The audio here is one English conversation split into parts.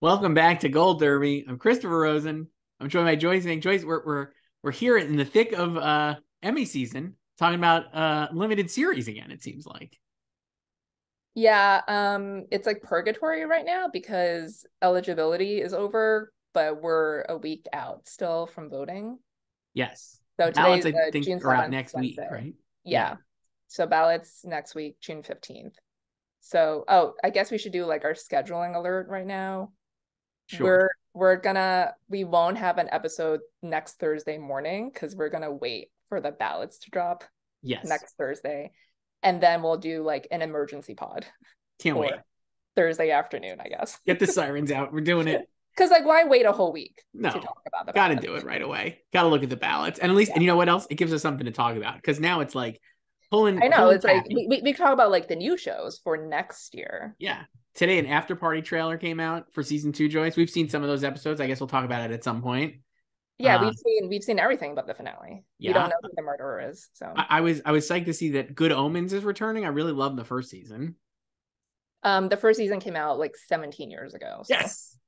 Welcome back to Gold Derby. I'm Christopher Rosen. I'm joined by Joyce. And Joyce, we're here in the thick of Emmy season, talking about limited series again. It seems like. Yeah, it's like purgatory right now because eligibility is over, but we're a week out still from voting. Yes, So ballots today's I think June are out 7th, next week, Wednesday. right? Yeah, Yeah. So ballots next week, June 15th. So, I guess we should do like our scheduling alert right now. sure. We won't have an episode next Thursday morning because we're gonna wait for the ballots to drop Yes, next Thursday. And then we'll do like an emergency pod can't for wait. Thursday afternoon, I guess. Get the sirens out. We're doing it. Because like, why wait a whole week to No, talk about the got to ballots? do it right away. Got to look at the ballots, and at least, Yeah, and you know what else? It gives us something to talk about because now it's like I know. pulling It's like Kathy. we talk about like the new shows for next year. Yeah. Today, an after party trailer came out for season 2, Joyce. We've seen some of those episodes. I guess we'll talk about it at some point. Yeah, Uh, we've seen everything but the finale. We don't yeah. know who the murderer is. So I was psyched to see that Good Omens is returning. I really loved the first season. the first season came out like 17 years ago. So Yes.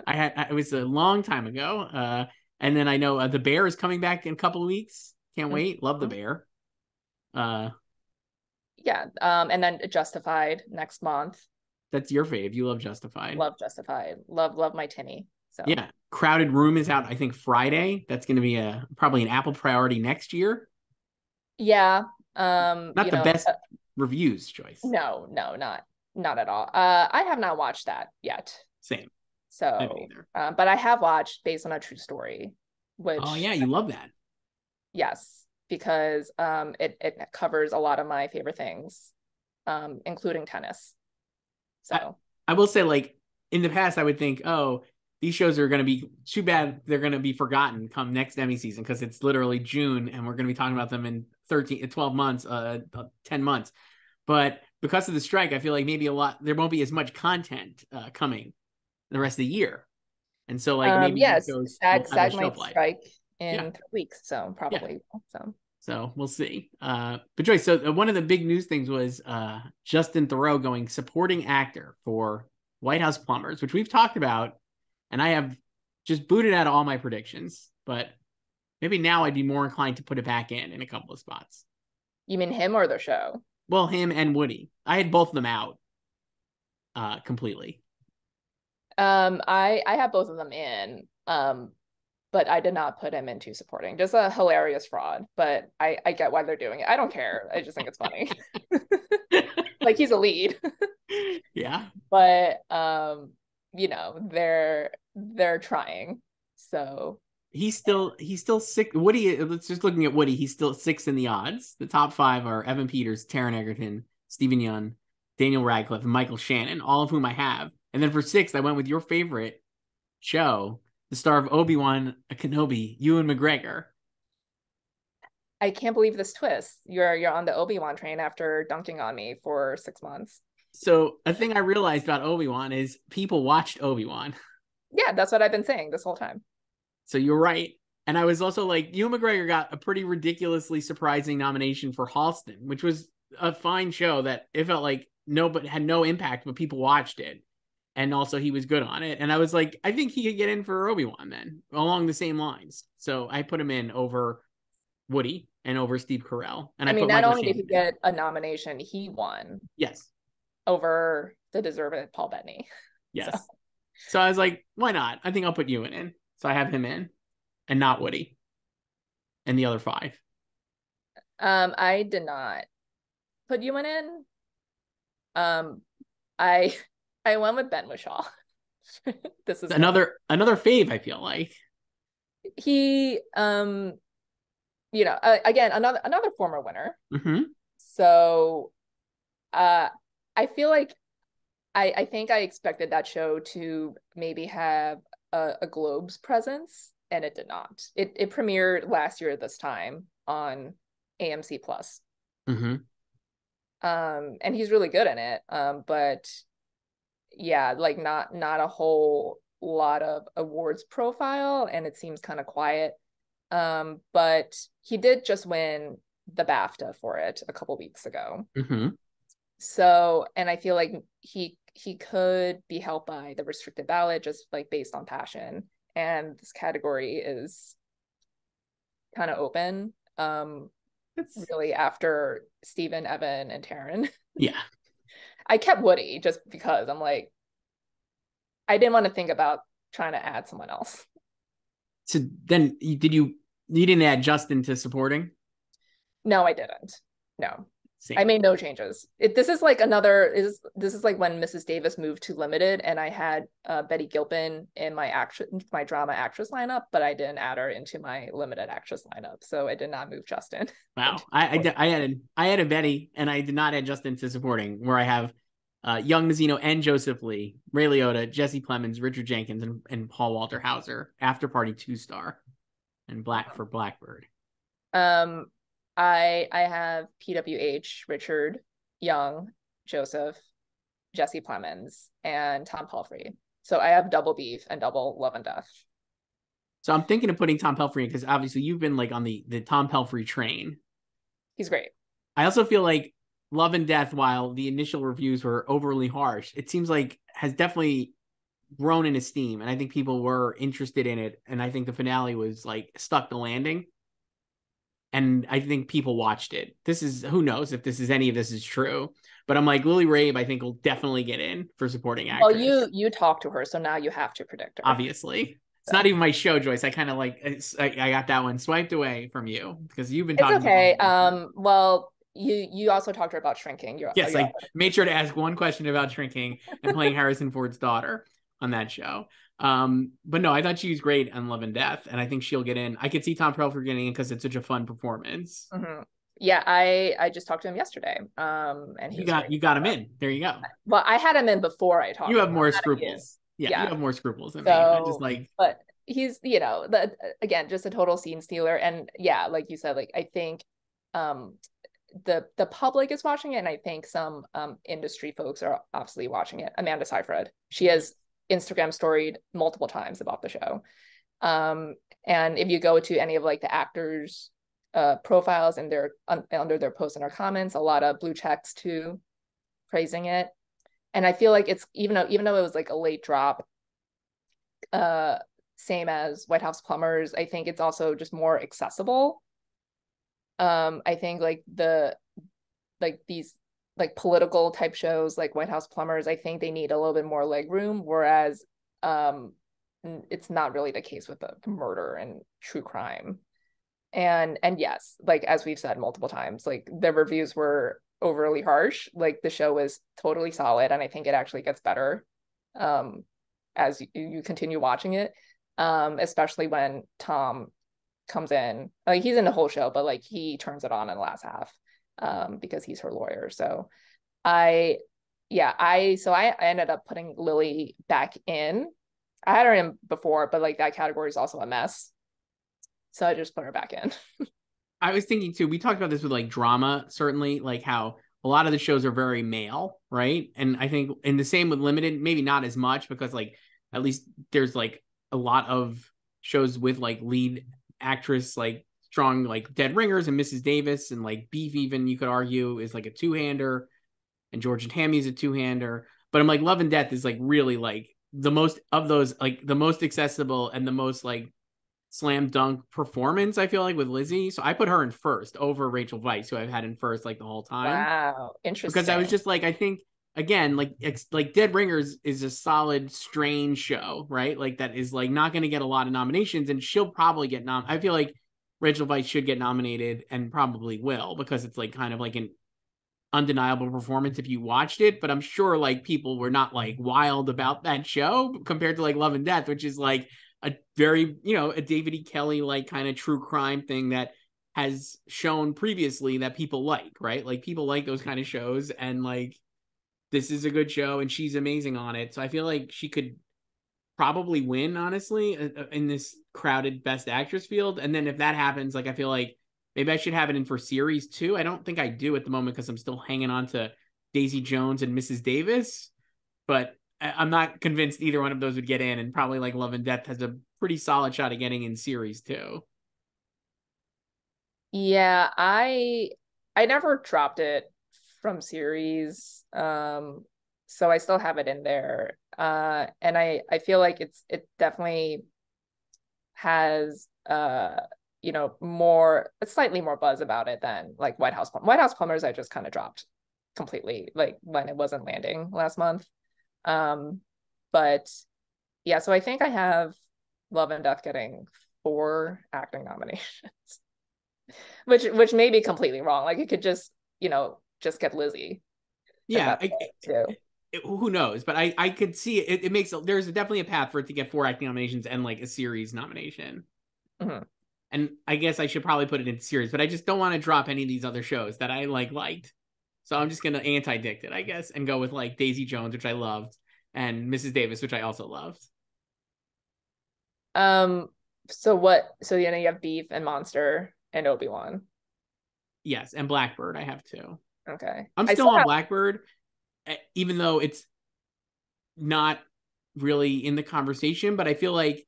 It was a long time ago. And then I know The Bear is coming back in a couple of weeks. Can't wait. Love The Mhm. Bear. Uh, Yeah. And then Justified next month. that's your fave. You love Justified. Love Justified. Love my Tinny. So Yeah. Crowded Room is out, I think, Friday. That's going to be probably an Apple priority next year. yeah. Not the best reviews, Joyce. No, no, not at all. I have not watched that yet. Same. I haven't So, either. but I have watched Based on a True Story, Oh which yeah, you love that. yes, because it covers a lot of my favorite things, including tennis. I, So I will say, like, in the past, I would think, oh, these shows are going to be too bad. They're going to be forgotten come next Emmy season because it's literally June and we're going to be talking about them in 12 months, 10 months. But because of the strike, I feel like maybe there won't be as much content coming the rest of the year. And so, like, maybe these yes, shows SAG won't have their SAG shelf might life. strike Yeah. in 3 weeks, so Yeah. probably so. So we'll see. But Joyce, so one of the big news things was Justin Theroux going supporting actor for White House Plumbers, which we've talked about, and I have just booted out all my predictions. But maybe now I'd be more inclined to put it back in a couple of spots. You mean him or the show? Well, him and Woody, I had both of them out completely. I have both of them in. But I did not put him into supporting. Just a hilarious fraud, but I get why they're doing it. I don't care. I just think it's funny. Like he's a lead. Yeah, But they're trying. So he's still sick. Woody, let's just looking at Woody. He's still 6 in the odds. The top 5 are Evan Peters, Taron Egerton, Stephen Yeun, Daniel Radcliffe, and Michael Shannon, all of whom I have. And then for 6th, I went with your favorite show, the star of Obi-Wan Kenobi, Ewan McGregor. I can't believe this twist. You're on the Obi-Wan train after dunking on me for 6 months. So a thing I realized about Obi-Wan is people watched Obi-Wan. Yeah, that's what I've been saying this whole time. So you're right. And I was also like, Ewan McGregor got a pretty ridiculously surprising nomination for Halston, which was a fine show that it felt like but had no impact, but people watched it. And also he was good on it. And I was like, I think he could get in for Obi-Wan then, along the same lines. So I put him in over Woody and over Steve Carell. And I I mean, put not Michael only did he Shannon in. get a nomination, he won Yes. over the deserved Paul Bettany. So Yes. So I was like, why not? I think I'll put Ewan in. So I have him in and not Woody and the other 5. I did not put you in. Um, I I went with Ben Whishaw. This is no Another fave, I feel like. he again another former winner. Mm-hmm. So I feel like I think I expected that show to maybe have a Globes presence, and it did not. It premiered last year at this time on AMC Plus. Mm-hmm. And he's really good in it. But yeah, like not a whole lot of awards profile, and it seems kind of quiet. But he did just win the BAFTA for it a couple weeks ago. Mm-hmm. So, and I feel like he could be helped by the restricted ballot, just like based on passion. And this category is kind of open. Really after Steven, Evan, and Taryn. Yeah. I kept Woody just because I'm like, I didn't want to think about trying to add someone else. So then you didn't add Justin to supporting? No, I didn't. No. Same. I made no changes. This is like when Mrs. Davis moved to limited, and I had Betty Gilpin in my drama actress lineup, but I didn't add her into my limited actress lineup, so I did not move Justin. Wow, I added Betty, and I did not add Justin to supporting, where I have Young Mazzino and Joseph Lee, Ray Liotta, Jesse Plemons, Richard Jenkins, and Paul Walter Hauser. After Party 2-star, and Black for Blackbird. I have PWH, Richard, Young, Joseph, Jesse Plemons, and Tom Pelphrey. So I have double beef and double love and death. So I'm thinking of putting Tom Pelphrey in because obviously you've been like on the Tom Pelphrey train. He's great. I also feel like Love and Death, while the initial reviews were overly harsh, it seems like has definitely grown in esteem. And I think people were interested in it. And I think the finale was like stuck the landing. And I think people watched it. This is, who knows if any of this is true, but I'm like, Lily Rabe, I think will definitely get in for supporting actress. Well, you talked to her, so now you have to predict her. Obviously. It's not even my show, Joyce. I kind of like, I got that one swiped away from you because you've been talking. It's okay. Well, you also talked to her about Shrinking. Yes, I made sure to ask one question about Shrinking and playing Harrison Ford's daughter on that show. But no, I thought she was great on Love and Death, and I think she'll get in. I could see Tom Pelphrey getting in because it's such a fun performance. Mm-hmm. Yeah, I just talked to him yesterday. And you got him in. There you go. Well, I had him in before I talked. You have more scruples. Yeah, you have more scruples than me. I just like, but he's again just a total scene stealer, and yeah, like you said, like I think the public is watching it, and I think some industry folks are obviously watching it. Amanda Seyfried, she has Instagram storied multiple times about the show, and if you go to any of like the actors profiles and their under their posts and their comments, a lot of blue checks too, praising it. And I feel like it's even though it was like a late drop, same as White House Plumbers, I think it's also just more accessible. I think these like political type shows like White House Plumbers, I think they need a little bit more leg room, whereas it's not really the case with the murder and true crime. And yes, like as we've said multiple times, like the reviews were overly harsh. Like the show is totally solid, and I think it actually gets better as you continue watching it, especially when Tom comes in. Like he's in the whole show, but like he turns it on in the last half because he's her lawyer. So I ended up putting Lily back in. I had her in before, but like that category is also a mess, so I just put her back in. I was thinking too, we talked about this with like drama, certainly, like how a lot of the shows are very male, right? And I think in the same with limited, maybe not as much because like at least there's like a lot of shows with like lead actress, like strong, like Dead Ringers and Mrs. Davis, and like Beef even you could argue is like a two-hander, and George and Tammy's a two-hander. But I'm like Love and Death is like really like the most of those, like the most accessible and the most like slam dunk performance, I feel like, with Lizzie. So I put her in first over Rachel Weisz, who I've had in first like the whole time. Wow, interesting. Because I was just like, I think again, like it's like Dead Ringers is a solid, strange show, right? Like that is like not going to get a lot of nominations, and she'll probably get I feel like Rachel Weisz should get nominated and probably will, because it's like kind of like an undeniable performance if you watched it. But I'm sure like people were not like wild about that show compared to like Love and Death, which is like a very, a David E. Kelly like kind of true crime thing that has shown previously that people like, right? Like people like those kind of shows, and like this is a good show and she's amazing on it. So I feel like she could probably win, honestly, in this crowded Best Actress field. And then if that happens, like I feel like maybe I should have it in for series too. I don't think I do at the moment because I'm still hanging on to Daisy Jones and Mrs. Davis, but I'm not convinced either one of those would get in, and probably like Love and Death has a pretty solid shot of getting in series too. Yeah, I never dropped it from series. So I still have it in there. And I feel like it definitely has slightly more buzz about it than like White House Plumbers. I just kind of dropped completely, like when it wasn't landing last month. But yeah, so I think I have Love and Death getting 4 acting nominations, which may be completely wrong. Like it could just get Lizzie. And Yeah, that's it too. who knows? But I could see it. It makes there's definitely a path for it to get 4 acting nominations and like a series nomination. Mm-hmm. And I guess I should probably put it in series, but I just don't want to drop any of these other shows that I liked. So I'm just gonna anti-dict it, I guess, and go with like Daisy Jones, which I loved, and Mrs. Davis, which I also loved. Um, so you have Beef and Monster and Obi-Wan. Yes, and Blackbird I have too. Okay. I'm I still still on have Blackbird, even though it's not really in the conversation, but I feel like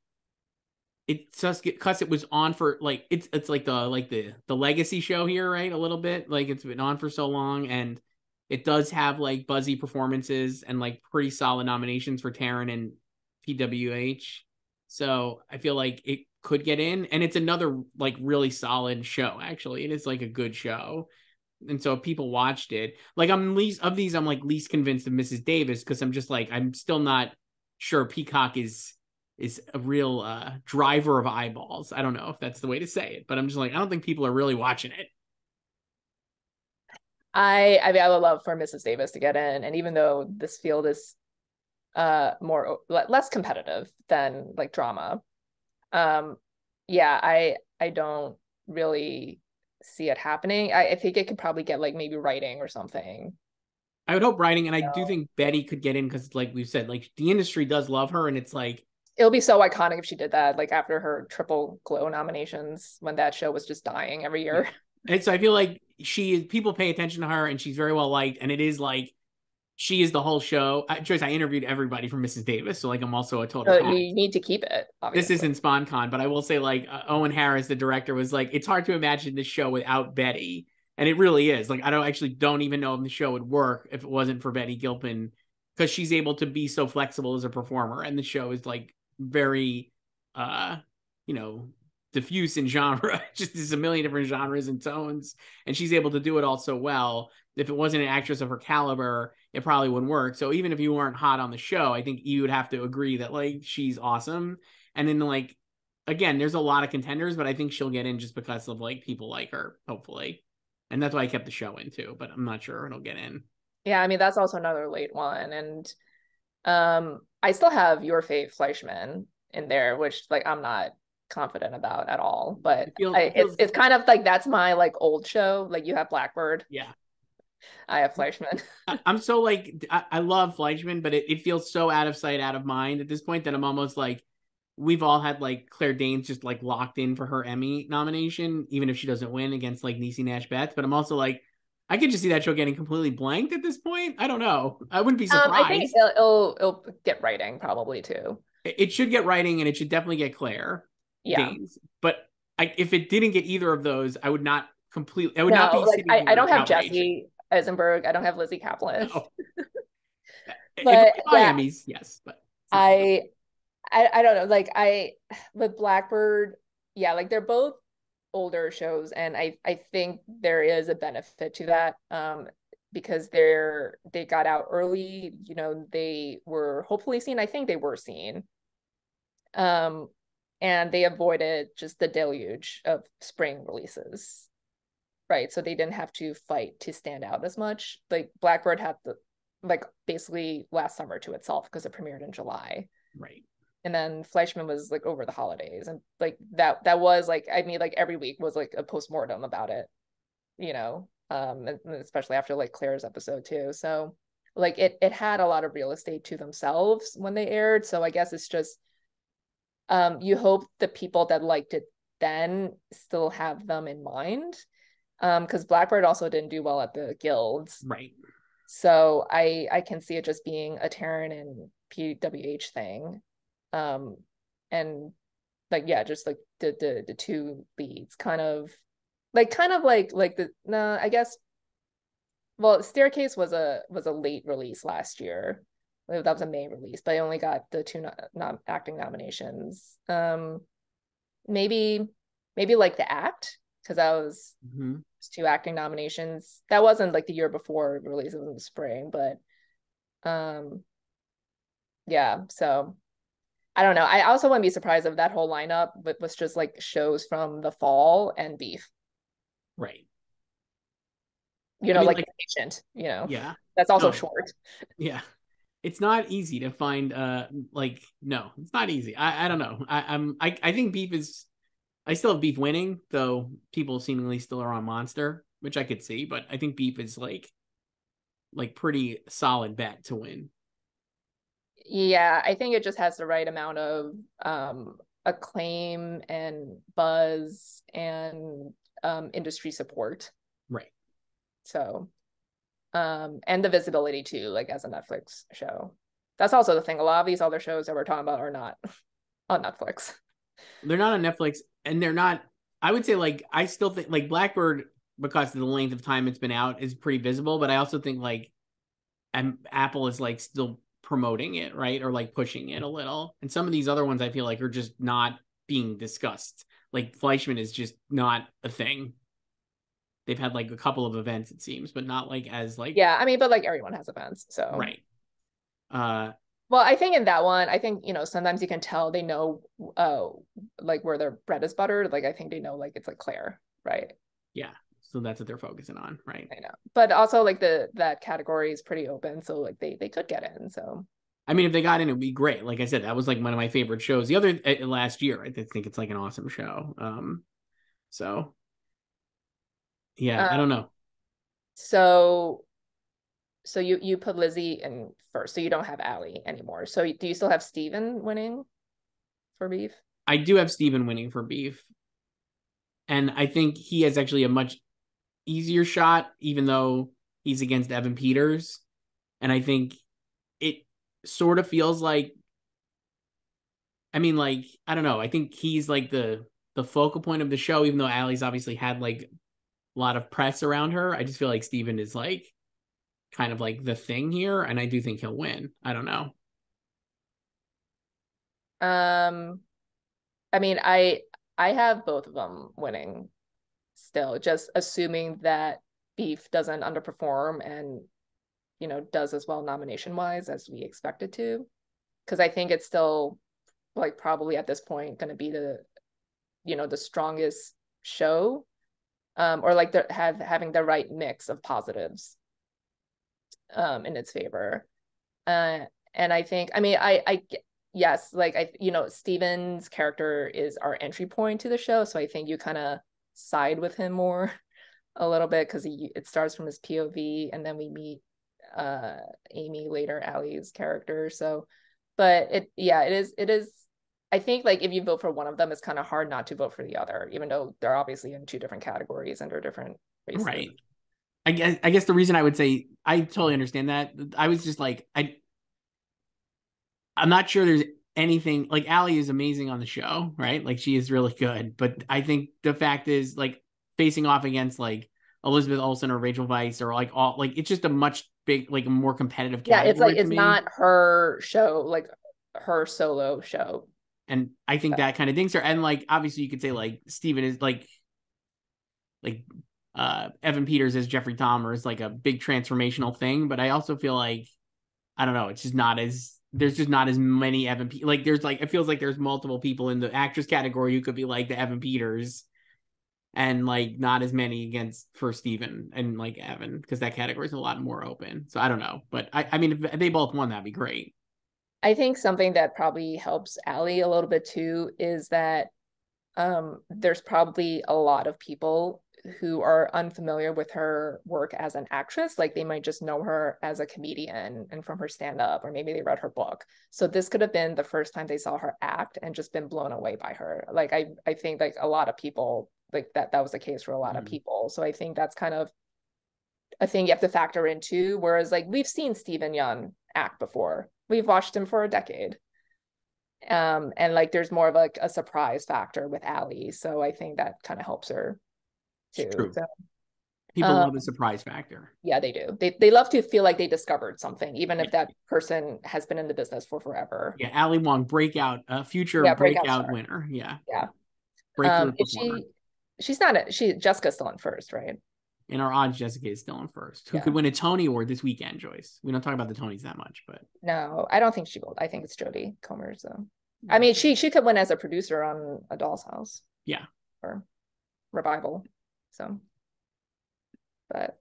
it's just because it was on for like it's like the legacy show here, right? A little bit like it's been on for so long, and it does have like buzzy performances and like pretty solid nominations for Taron and PWH. So I feel like it could get in, and it's another like really solid show. Actually, it is like a good show, and so if people watched it, like I'm least of these, I'm like least convinced of Mrs. Davis because I'm just like I'm still not sure Peacock is a real driver of eyeballs. I don't know if that's the way to say it, but I'm just like, I don't think people are really watching it. I mean I would love for Mrs. Davis to get in, and even though this field is less competitive than like drama, um yeah, I don't really see it happening. I think it could probably get like maybe writing or something. I would hope writing, and I do So think Betty could get in because, like we've said, like the industry does love her, and it's like, it'll be so iconic if she did that, like after her triple Glow nominations when that show was just dying every yeah. year. And so I feel like people pay attention to her, and she's very well liked, and it is like she is the whole show. Joyce, I interviewed everybody from Mrs. Davis, so like I'm also a total So hack. you need to keep it, This obviously. isn't SpawnCon, but I will say like Owen Harris, the director, was like, it's hard to imagine this show without Betty, and it really is. Like I don't even know if the show would work if it wasn't for Betty Gilpin, because she's able to be so flexible as a performer, and the show is like very, uh, you know, diffuse in genre. Just there's a million different genres and tones, and she's able to do it all so well. If it wasn't an actress of her caliber, it probably wouldn't work. So even if you weren't hot on the show, I think you would have to agree that like she's awesome. And then like again, there's a lot of contenders, but I think she'll get in just because of like people like her, hopefully. And that's why I kept the show in too, but I'm not sure it'll get in. Yeah, I mean that's also another late one. And I still have Your Fave Fleischman in there, which like I'm not confident about at all. But It feels it's kind of like that's my like old show. Like you have Blackbird, yeah. I have Fleischman. I'm so like I love Fleischman, but it feels so out of sight, out of mind at this point that I'm almost like we've all had like Claire Danes just like locked in for her Emmy nomination, even if she doesn't win against like Niecy Nash Betts. But I'm also like, I could just see that show getting completely blanked at this point. I don't know. I wouldn't be I think surprised. it'll get writing probably too. It should get writing, and it should definitely get Claire Yeah. Danes. But if it didn't get either of those, I would not completely. I would not No, be like sitting I here don't have outraged. Jesse Eisenberg. I don't have Lizzie Kaplan. No, if But my yeah, Emmys, yes, but it's not. I I don't know. Like I with Blackbird, yeah, like they're both older shows, and I think there is a benefit to that. Because they got out early, they were hopefully seen. I think they were seen. Um, and they avoided just the deluge of spring releases. Right. So they didn't have to fight to stand out as much. Like Blackbird had the like basically last summer to itself because it premiered in July. Right. And then Fleischman was like over the holidays. And like that was like I mean, like every week was like a postmortem about it, and especially after like Claire's episode too. So like it had a lot of real estate to themselves when they aired. So I guess it's just you hope the people that liked it then still have them in mind. Because Blackbird also didn't do well at the guilds. Right. So I can see it just being a Taron and PWH thing. And like yeah, just like the two leads kind of like the no, I guess well, Staircase was a late release last year. That was a May release, but I only got the two acting nominations. Maybe like The Act, because that was two acting nominations. That wasn't like the year before it released, it was in the spring, but yeah, so I don't know. I also wouldn't be surprised if that whole lineup was just like shows from the fall and Beef. Right. You know, like Patient, you know. Yeah. That's also short. Yeah. It's not easy to find like, no, it's not easy. I don't know. I think Beef is, I still have Beef winning, though people seemingly still are on Monster, which I could see, but I think Beef is like pretty solid bet to win. Yeah, I think it just has the right amount of acclaim and buzz and industry support. Right. So and the visibility too, like as a Netflix show. That's also the thing. A lot of these other shows that we're talking about are not on Netflix. They're not on Netflix, and they're not, I would say, like, I still think like Blackbird, because of the length of time it's been out, is pretty visible, but I also think like Apple is like still promoting it, right? Or like pushing it a little. And some of these other ones I feel like are just not being discussed. Like Fleischman is just not a thing. They've had like a couple of events, it seems, but not like as like, yeah, I mean, but like everyone has events, so right. Well, I think in that one, I think, you know, sometimes you can tell they know like where their bread is buttered. Like I think they know like it's like Claire, right? Yeah. So that's what they're focusing on, right? I know. But also like that category is pretty open, so like they could get in. So I mean, if they got in, it'd be great. Like I said, that was like one of my favorite shows. The other last year, I think it's like an awesome show. So yeah, I don't know. So you put Lizzie in first, so you don't have Allie anymore. So do you still have Steven winning for Beef? I do have Steven winning for Beef. And I think he has actually a much easier shot, even though he's against Evan Peters. And I think it sort of feels like, I mean, like, I don't know. I think he's like the focal point of the show, even though Allie's obviously had like a lot of press around her. I just feel like Steven is like kind of like the thing here, and I do think he'll win. I don't know. I mean, I have both of them winning still, just assuming that Beef doesn't underperform and, you know, does as well nomination wise as we expect it to. Because I think it's still like probably at this point going to be the, you know, the strongest show, or like having the right mix of positives in its favor. And I think, I mean, I yes, like you know, Steven's character is our entry point to the show, so I think you kind of side with him more a little bit because it starts from his POV, and then we meet Amy later, Allie's character. So, but it is. I think like if you vote for one of them, it's kind of hard not to vote for the other, even though they're obviously in two different categories and they're different races. Right. I guess the reason I would say I totally understand that. I was just like, I'm not sure there's anything like Allie is amazing on the show, right? Like she is really good. But I think the fact is like facing off against like Elizabeth Olsen or Rachel Weisz or like all like it's just a much like a more competitive category. Yeah, it's like it's not her show, like her solo show. And I think that kind of things her. And like obviously you could say like Steven is like Evan Peters as Jeffrey Dahmer is like a big transformational thing, but I also feel like I don't know, it's just not as there's just not as many Evan like there's like it feels like there's multiple people in the actress category who could be like the Evan Peters and like not as many against for Steven and like Evan because that category is a lot more open. So I don't know, but I mean if they both won that'd be great. I think something that probably helps Allie a little bit too is that there's probably a lot of people who are unfamiliar with her work as an actress. Like they might just know her as a comedian and from her stand-up, or maybe they read her book. So this could have been the first time they saw her act and just been blown away by her. Like I think like a lot of people like that was the case for a lot of people. So I think that's kind of a thing you have to factor into. Whereas like we've seen Steven Yeun act before. We've watched him for a decade. And like there's more of like a surprise factor with Allie. So I think that kind of helps her too. True. So People love the surprise factor. Yeah, they do. They love to feel like they discovered something, even if that person has been in the business for forever. Yeah, Ali Wong, future breakout breakout star. winner. Yeah. Yeah. Breakthrough Is performer. Jessica's still in first, right? In our odds, Jessica is still in first. Who could win a Tony Award this weekend, Joyce? We don't talk about the Tonys that much, but no, I don't think she will. I think it's Jodie Comer. So, I mean, she could win as a producer on A Doll's House. Yeah. Or Revival. So, but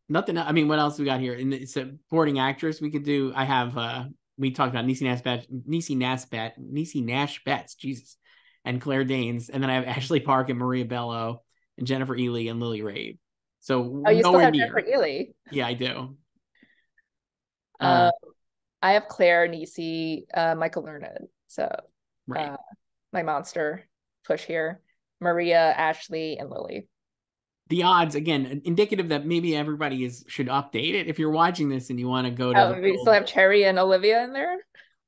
nothing. I mean, what else we got here? In the supporting actress, we could do. I have. We talked about Niecy Nash Betts, Jesus, and Claire Danes, and then I have Ashley Park and Maria Bello and Jennifer Ely and Lily Rabe. So you still have near. Jennifer Ely? Yeah, I do. I have Claire, Niecy, Michael Learned. So right. My monster push here. Maria, Ashley, and Lily. The odds, again, indicative that maybe everybody should update it. If you're watching this and you want to go to we still have Cherry and Olivia in there.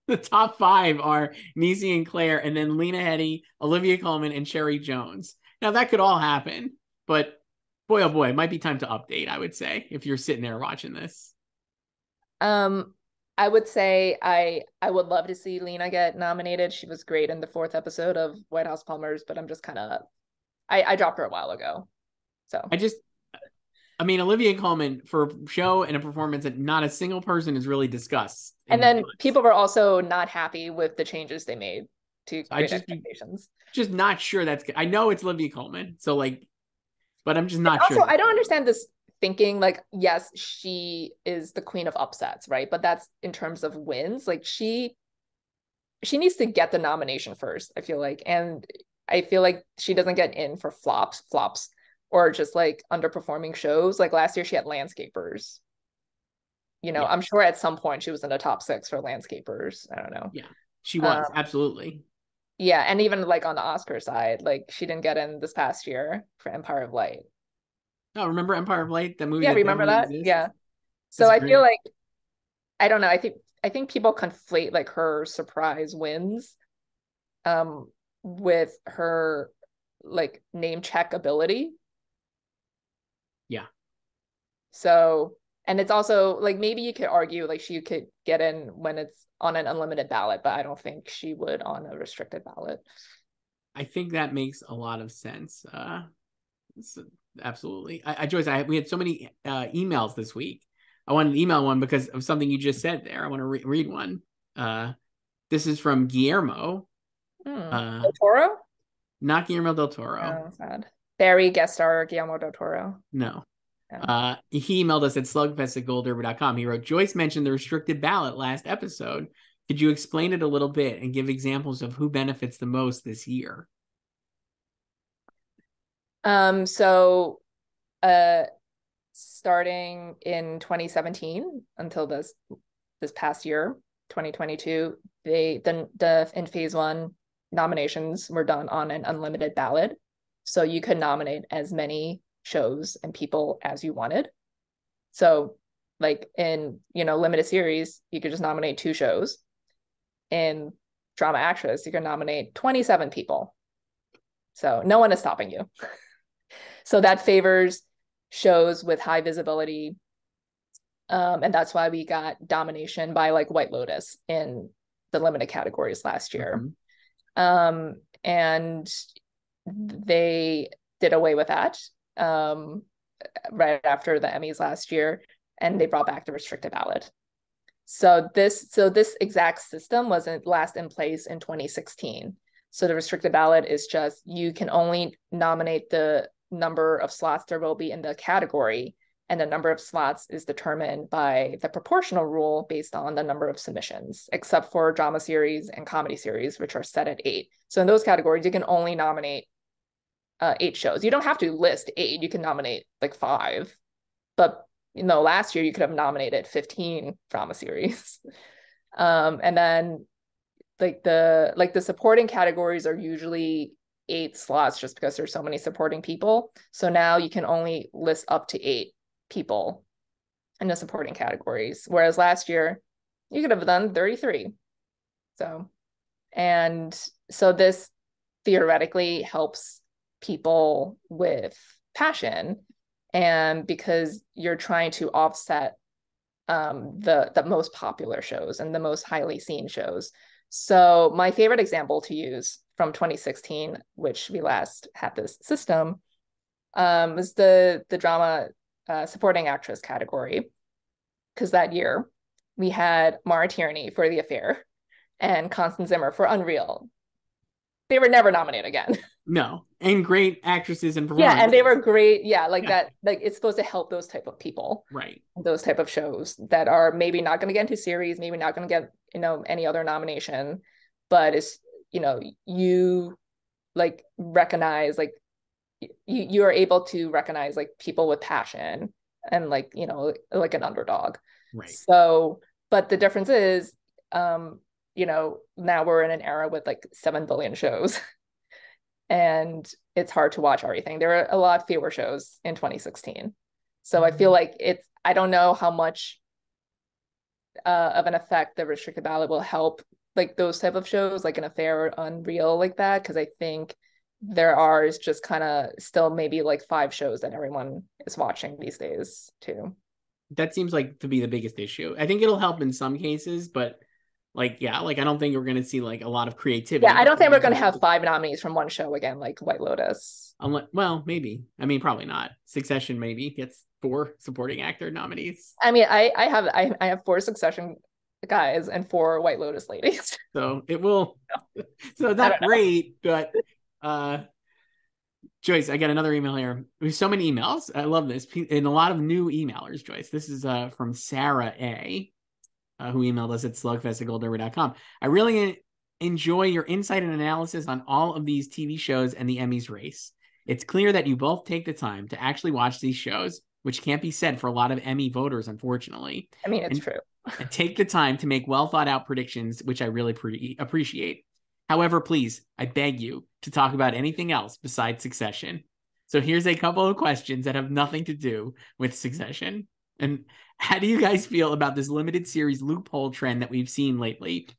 The top 5 are Niecy and Claire, and then Lena Headey, Olivia Colman, and Cherry Jones. Now that could all happen, but boy, oh boy, it might be time to update, I would say, if you're sitting there watching this. I would say I would love to see Lena get nominated. She was great in the 4th episode of White House Plumbers, but I'm just kind of I dropped her a while ago. So I mean, Olivia Colman, for a show and a performance that not a single person has really discussed. And then people were also not happy with the changes they made to Great Expectations. Just not sure that's good. I know it's Olivia Colman, so but I'm just not sure. Also, I don't understand this thinking, like, yes, she is the queen of upsets, right? But that's in terms of wins. Like, she needs to get the nomination first, I feel like. And I feel like she doesn't get in for flops, or just like underperforming shows. Like last year she had Landscapers. I'm sure at some point she was in the top 6 for Landscapers. I don't know. Yeah, she was. Absolutely. Yeah, and even like on the Oscar side, like she didn't get in this past year for Empire of Light. Oh, remember Empire of Light? That movie? Yeah, remember that? Exists? Yeah. So I feel like, I don't know. I think people conflate like her surprise wins with her like name check ability. Yeah. So, and it's also like, maybe you could argue like she could get in when it's on an unlimited ballot, but I don't think she would on a restricted ballot. I think that makes a lot of sense. Absolutely. Joyce, we had so many emails this week. I wanted to email one because of something you just said there. I want to read one. This is from Guillermo. Del Toro? Not Guillermo del Toro. Oh, sad. Barry guest star Guillermo del Toro. No. He emailed us at slugfest@goldderby.com. He wrote, Joyce mentioned the restricted ballot last episode. Could you explain it a little bit and give examples of who benefits the most this year? So starting in 2017 until this past year, 2022, in phase 1, nominations were done on an unlimited ballot. So you could nominate as many shows and people as you wanted. So like in, limited series, you could just nominate 2 shows. In drama actress, you can nominate 27 people. So no one is stopping you. So that favors shows with high visibility. And that's why we got domination by like White Lotus in the limited categories last year. Mm-hmm. And they did away with that right after the Emmys last year, and they brought back the restricted ballot. So this exact system wasn't last in place in 2016. So the restricted ballot is just, you can only nominate the number of slots there will be in the category, and the number of slots is determined by the proportional rule based on the number of submissions, except for drama series and comedy series, which are set at 8. So in those categories, you can only nominate 8 shows. You don't have to list 8. You can nominate like 5. But last year you could have nominated 15 drama series. And then the supporting categories are usually 8 slots just because there's so many supporting people. So now you can only list up to 8 people in the supporting categories. Whereas last year you could have done 33. So this theoretically helps people with passion, and because you're trying to offset the most popular shows and the most highly seen shows. So my favorite example to use from 2016, which we last had this system, was the drama supporting actress category, because that year we had Mara Tierney for The Affair and Constance Zimmer for Unreal. They were never nominated again. No, and great actresses and Yeah, performers. and they were great. Yeah, like that. Like it's supposed to help those type of people, right? Those type of shows that are maybe not going to get into series, maybe not going to get any other nomination, but it's you like recognize like you are able to recognize like people with passion and like like an underdog. Right. So, but the difference is, now we're in an era with like 7 billion shows. And it's hard to watch everything. There are a lot fewer shows in 2016. So I feel like I don't know how much of an effect the restricted ballot will help like those type of shows, like An Affair or Unreal like that, because I think there are just kind of still maybe like 5 shows that everyone is watching these days too. That seems like to be the biggest issue. I think it'll help in some cases, but like, yeah, like I don't think we're going to see like a lot of creativity. Yeah, I don't think we're going to have 5 nominees from one show again, like White Lotus. Well, maybe. I mean, probably not. Succession maybe gets 4 supporting actor nominees. I mean, I have 4 Succession guys and 4 White Lotus ladies. So it will. So not great, but Joyce, I got another email here. We have so many emails. I love this, and a lot of new emailers. Joyce, this is from Sarah A. Who emailed us at slugfest@goldderby.com. I really enjoy your insight and analysis on all of these TV shows and the Emmys race. It's clear that you both take the time to actually watch these shows, which can't be said for a lot of Emmy voters, unfortunately. I mean, it's true. And take the time to make well thought out predictions, which I really appreciate. However, please, I beg you to talk about anything else besides Succession. So here's a couple of questions that have nothing to do with Succession. And how do you guys feel about this limited series loophole trend that we've seen lately?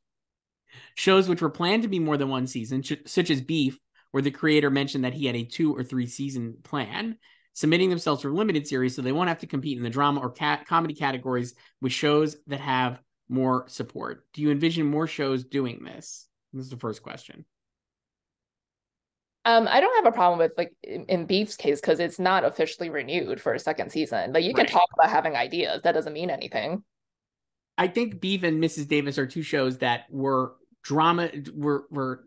Shows which were planned to be more than one season, such as Beef, where the creator mentioned that he had a 2 or 3 season plan, submitting themselves for limited series so they won't have to compete in the drama or comedy categories with shows that have more support. Do you envision more shows doing this? This is the first question. I don't have a problem with like in Beef's case because it's not officially renewed for a second season. Like you can talk about having ideas. That doesn't mean anything. I think Beef and Mrs. Davis are 2 shows that were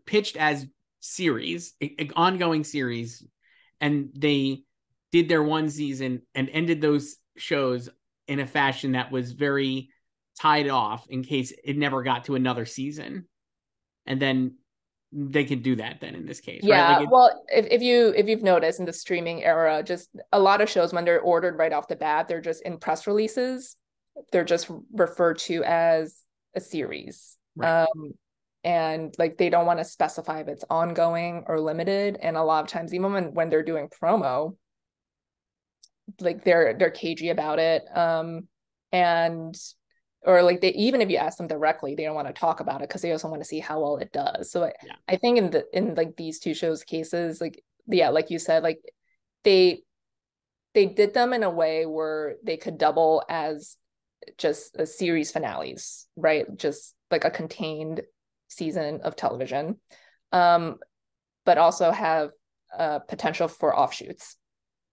pitched as series, ongoing series, and they did their 1 season and ended those shows in a fashion that was very tied off in case it never got to another season. And then they can do that then in this case. Yeah. Right? Like well, if you've noticed in the streaming era, just a lot of shows when they're ordered right off the bat, they're just in press releases. They're just referred to as a series. Right. And like they don't want to specify if it's ongoing or limited. And a lot of times, even when they're doing promo, like they're cagey about it. And or like even if you ask them directly, they don't want to talk about it because they also want to see how well it does. So I think in like these 2 shows cases, like like you said, like they did them in a way where they could double as just a series finales, right? Just like a contained season of television, but also have potential for offshoots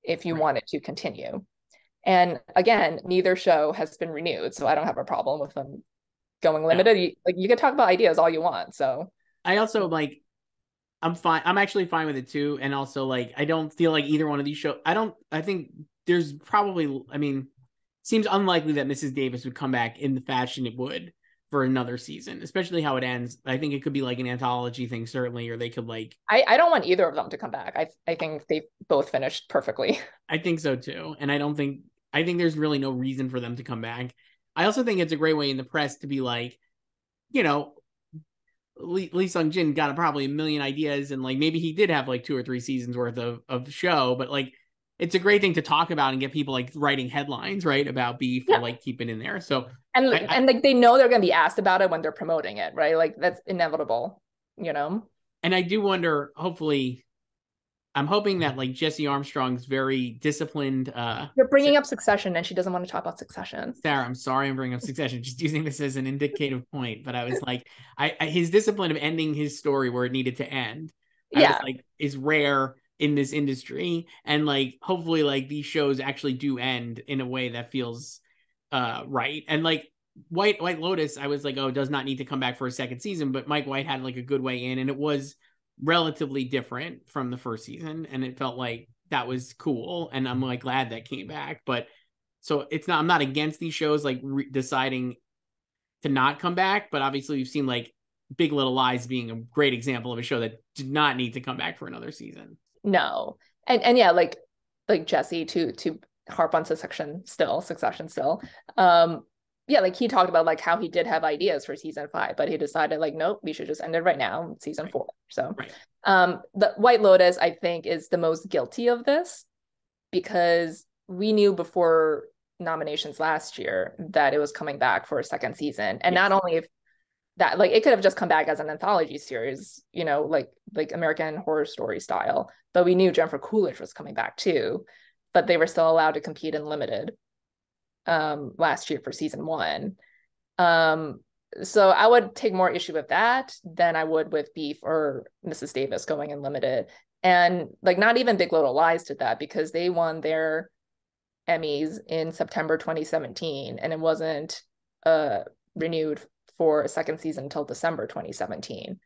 if you want it to continue. And again, neither show has been renewed, so I don't have a problem with them going limited. You can talk about ideas all you want. So I also I'm fine. I'm actually fine with it too. And also like, I don't feel like either one of these shows, I think there's probably, seems unlikely that Mrs. Davis would come back in the fashion it would for another season, especially how it ends. I think it could be like an anthology thing, certainly, or they could I don't want either of them to come back. I think they both finished perfectly. I think so too. And I think there's really no reason for them to come back. I also think it's a great way in the press to be like, Lee Sung-jin got probably a million ideas and like maybe he did have like 2 or 3 seasons worth of show, but like it's a great thing to talk about and get people like writing headlines, right, about Beef or like keep it in there. So and like they know they're going to be asked about it when they're promoting it, right? Like that's inevitable, And I do wonder, hopefully, I'm hoping that like Jesse Armstrong's very disciplined. You're bringing up Succession, and she doesn't want to talk about Succession. Sarah, I'm sorry I'm bringing up Succession, just using this as an indicative point. But I was like, his discipline of ending his story where it needed to end, I was like, is rare in this industry. And like, hopefully, like these shows actually do end in a way that feels right. And like White Lotus, I was like, oh, does not need to come back for a second season. But Mike White had like a good way in, and it was relatively different from the first season, and it felt like that was cool. And I'm like glad that came back. But so I'm not against these shows like deciding to not come back, but obviously we've seen like Big Little Lies being a great example of a show that did not need to come back for another season. No. And yeah, like Jesse, to harp on Succession still. Yeah, like he talked about like how he did have ideas for season 5, but he decided like, nope, we should just end it right now, season 4. So the White Lotus, I think, is the most guilty of this, because we knew before nominations last year that it was coming back for a second season. And not only if that, like, it could have just come back as an anthology series, you know, like American Horror Story style, but we knew Jennifer Coolidge was coming back too, but they were still allowed to compete in limited last year for season 1. So I would take more issue with that than I would with Beef or Mrs. Davis going in limited. And like, not even Big Little Lies did that, because they won their Emmys in September 2017, and it wasn't renewed for a second season until December 2017.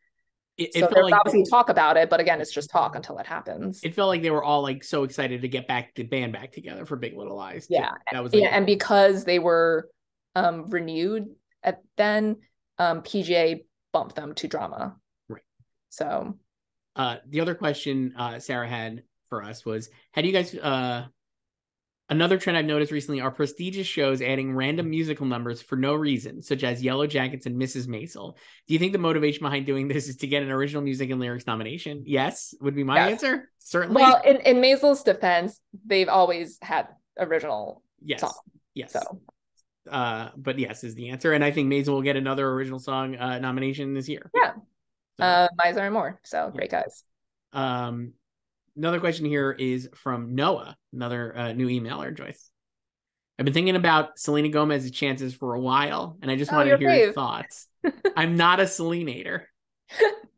So there's like, obviously talk about it, but again, it's just talk until it happens. It felt like they were all like so excited to get the band back together for Big Little Lies. Yeah, that was like, and because they were renewed then, PGA bumped them to drama. Right. So the other question Sarah had for us was, had you guys another trend I've noticed recently are prestigious shows adding random musical numbers for no reason, such as Yellow Jackets and Mrs. Maisel. Do you think the motivation behind doing this is to get an original music and lyrics nomination? Yes, would be my answer. Certainly. Well, in Maisel's defense, they've always had original songs. Yes. So. But yes is the answer. And I think Maisel will get another original song nomination this year. Yeah. So. Miser and more. So great guys. Another question here is from Noah, another new emailer, Joyce. I've been thinking about Selena Gomez's chances for a while, and I just wanted to hear your thoughts. I'm not a Selenator,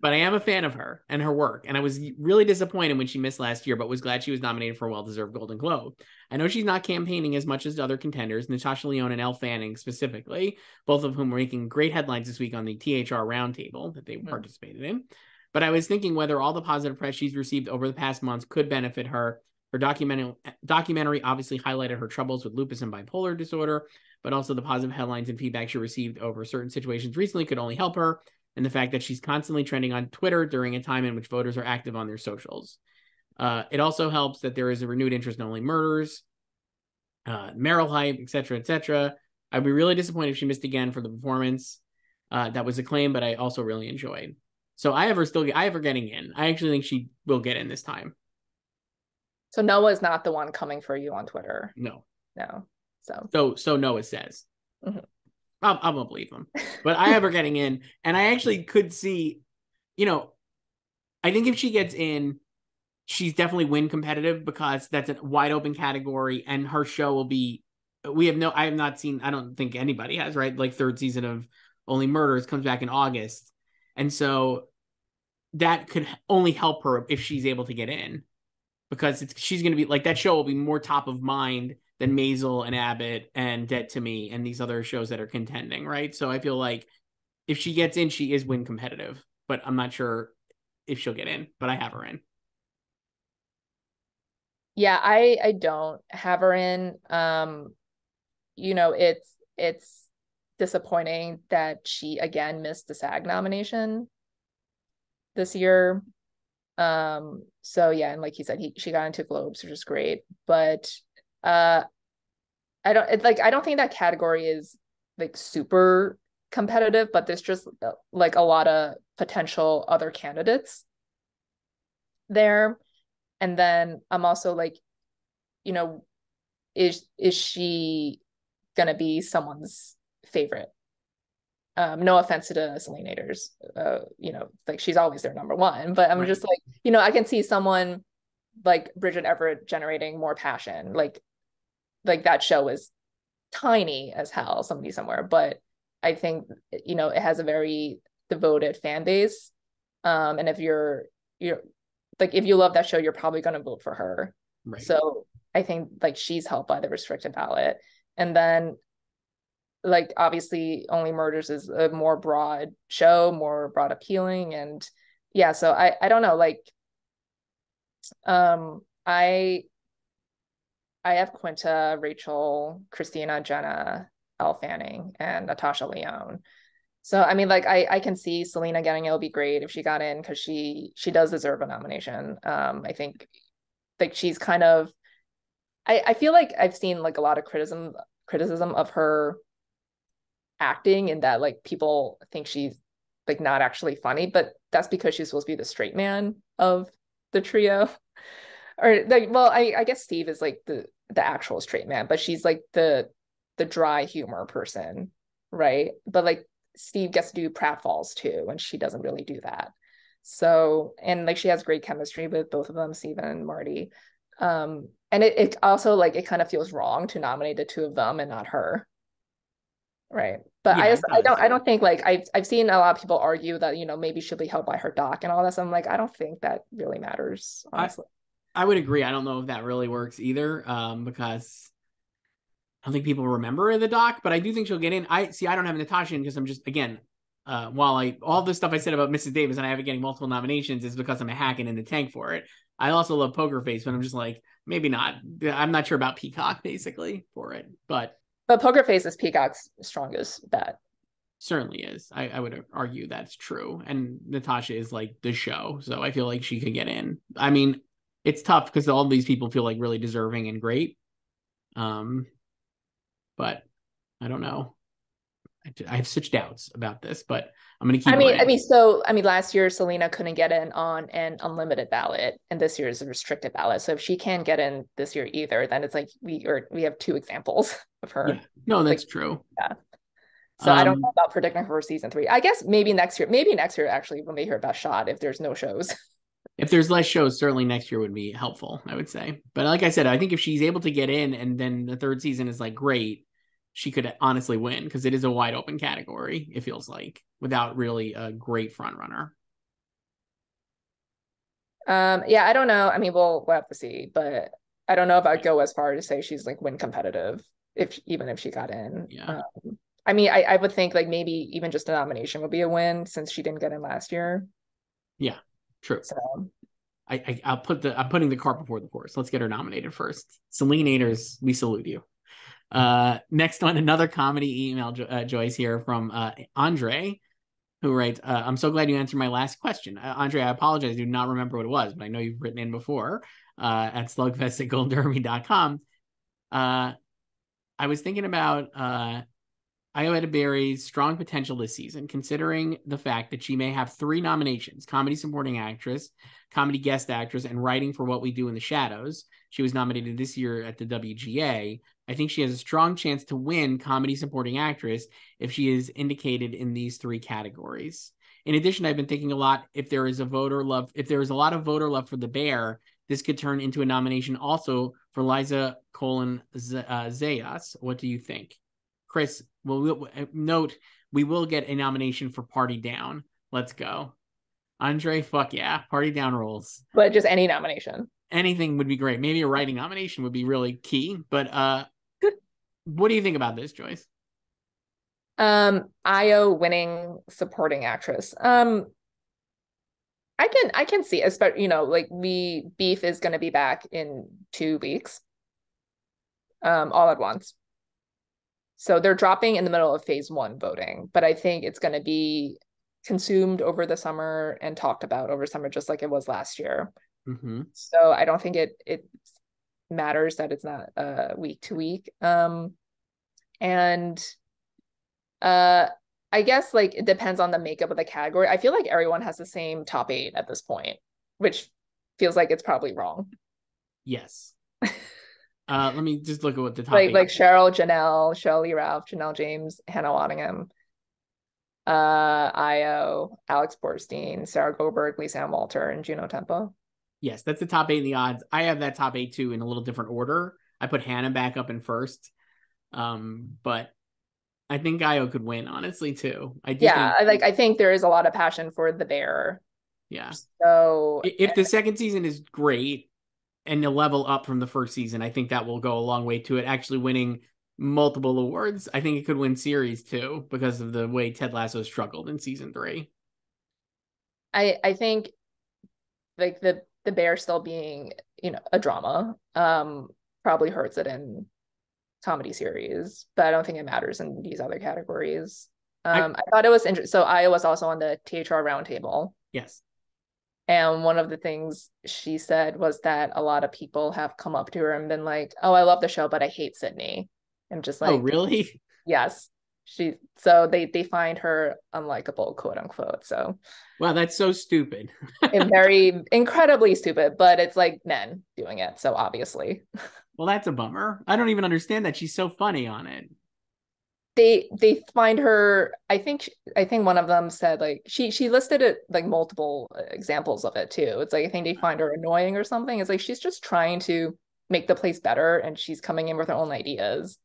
but I am a fan of her and her work, and I was really disappointed when she missed last year, but was glad she was nominated for a well-deserved Golden Globe. I know she's not campaigning as much as other contenders, Natasha Lyonne and Elle Fanning specifically, both of whom were making great headlines this week on the THR roundtable that they participated in. But I was thinking whether all the positive press she's received over the past months could benefit her. Her documentary obviously highlighted her troubles with lupus and bipolar disorder, but also the positive headlines and feedback she received over certain situations recently could only help her. And the fact that she's constantly trending on Twitter during a time in which voters are active on their socials. It also helps that there is a renewed interest in Only Murders, Meryl hype, etc., etc. I'd be really disappointed if she missed again for the performance that was acclaimed, but I also really enjoyed. So I have her getting in. I actually think she will get in this time. So Noah's not the one coming for you on Twitter. No. So Noah says. Mm-hmm. I'm gonna believe him, but I have her getting in, and I actually could see, I think if she gets in, she's definitely win competitive, because that's a wide open category, and her show will be. I have not seen. I don't think anybody has, right? Like third season of Only Murders comes back in August. And so that could only help her if she's able to get in, because she's going to be like, that show will be more top of mind than Maisel and Abbott and Dead to Me and these other shows that are contending, right? So I feel like if she gets in, she is win competitive, but I'm not sure if she'll get in, but I have her in. Yeah, I don't have her in. It's disappointing that she again missed the SAG nomination this year. So yeah, and like he said, she got into Globes, which is great, but I don't think that category is like super competitive, but there's just like a lot of potential other candidates there. And then I'm also like, is she gonna be someone's favorite? No offense to the Selenators, like she's always their number one, but I'm just like, I can see someone like Bridget Everett generating more passion. Like that show is tiny as hell, Somebody Somewhere, but I think, it has a very devoted fan base. And if you're like, if you love that show, you're probably going to vote for her. Right. So I think like she's helped by the restricted ballot. And then like obviously Only Murders is a more broad show, more broad appealing. And yeah, so I don't know, like I have Quinta, Rachel, Christina, Jenna, Elle Fanning, and Natasha Lyonne. So I mean, like I can see Selena getting, it'll be great if she got in, because she does deserve a nomination. I think like she's kind of, I feel like I've seen like a lot of criticism of her acting, in that like people think she's like not actually funny, but that's because she's supposed to be the straight man of the trio. Or like, well, I guess Steve is like the actual straight man, but she's like the dry humor person, right? But like Steve gets to do pratfalls too, and she doesn't really do that. So, and like she has great chemistry with both of them, Steven and Marty. And it also like, it kind of feels wrong to nominate the two of them and not her. Right. But Yeah, I don't think, like I've seen a lot of people argue that, maybe she'll be held by her doc and all this. I'm like, I don't think that really matters, honestly. I would agree. I don't know if that really works either, because I don't think people remember the doc, but I do think she'll get in. I don't have Natasha in because I'm just, again, while all the stuff I said about Mrs. Davis and I have it getting multiple nominations is because I'm a hacking in the tank for it. I also love Poker Face, but I'm just like, maybe not. I'm not sure about Peacock basically for it, but Poker Face is Peacock's strongest bet. Certainly is. I would argue that's true. And Natasha is like the show, so I feel like she could get in. I mean, it's tough because all these people feel like really deserving and great. But I don't know. I have such doubts about this, but I'm going to keep. I mean, last year Selena couldn't get in on an unlimited ballot, and this year is a restricted ballot. So if she can't get in this year either, then it's like we have two examples of her. Yeah. No, that's like, true. Yeah. So I don't know about predicting her for season 3. I guess maybe next year actually when they hear about shot, if there's no shows. If there's less shows, certainly next year would be helpful, I would say. But like I said, I think if she's able to get in and then the third season is like great, she could honestly win because it is a wide open category, it feels like, without really a great front runner. Yeah, I don't know. I mean, we'll have to see, but I don't know if I'd go as far to say she's like win competitive even if she got in. Yeah. I mean, I would think like maybe even just a nomination would be a win since she didn't get in last year. Yeah, true. So I'm putting the cart before the horse. Let's get her nominated first. Selenators, we salute you. Next one, another comedy email, Joyce here from Andre, who writes, I'm so glad you answered my last question. Andre, I apologize. I do not remember what it was, but I know you've written in before at slugfest@goldderby.com. I was thinking about Ayo Edebiri's strong potential this season, considering the fact that she may have 3 nominations: Comedy Supporting Actress, Comedy Guest Actress, and Writing for What We Do in the Shadows. She was nominated this year at the WGA. I think she has a strong chance to win Comedy Supporting Actress if she is indicated in these 3 categories. In addition, I've been thinking a lot, if there is a lot of voter love for The Bear, this could turn into a nomination also for Liza Zayas. What do you think? Chris, note we will get a nomination for Party Down. Let's go. Andre, fuck yeah. Party Down rules. But just any nomination. Anything would be great. Maybe a writing nomination would be really key. But what do you think about this, Joyce? Ayo winning supporting actress. I can see, especially, like Beef is going to be back in 2 weeks. All at once. So they're dropping in the middle of phase 1 voting, but I think it's going to be consumed over the summer and talked about over summer, just like it was last year. Mm-hmm. So I don't think it matters that it's not week to week. And I guess like it depends on the makeup of the category. I feel like everyone has the same top 8 at this point, which feels like it's probably wrong. Yes. Let me just look at what the top like Cheryl, Janelle, Shirley Ralph, Janelle James, Hannah Waddingham, Ayo, Alex Borstein, Sarah Goldberg, Lisa Ann Walter, and Juno Tempo. Yes, that's the top 8 in the odds. I have that top 8 too in a little different order. I put Hannah back up in first. But I think Ayo could win, honestly, too. I do Yeah, think, I think there is a lot of passion for the bear. yeah. So If the second season is great and a level up from the first season, I think that will go a long way to it actually winning multiple awards. I think it could win series too because of the way Ted Lasso struggled in season 3. I think like the bear still being, a drama, probably hurts it in comedy series, but I don't think it matters in these other categories. I thought it was interesting. So Aya was also on the THR roundtable. Yes. And one of the things she said was that a lot of people have come up to her and been like, "Oh, I love the show, but I hate Sydney." And just Oh, like, really? yes, so they find her unlikable, quote unquote. So Wow, that's so stupid. and very incredibly stupid, but it's like men doing it. So obviously. Well, that's a bummer. I don't even understand that. She's so funny on it. They find her. I think one of them said like she listed it like multiple examples of it too. It's like I think they find her annoying or something. It's like she's just trying to make the place better and she's coming in with her own ideas.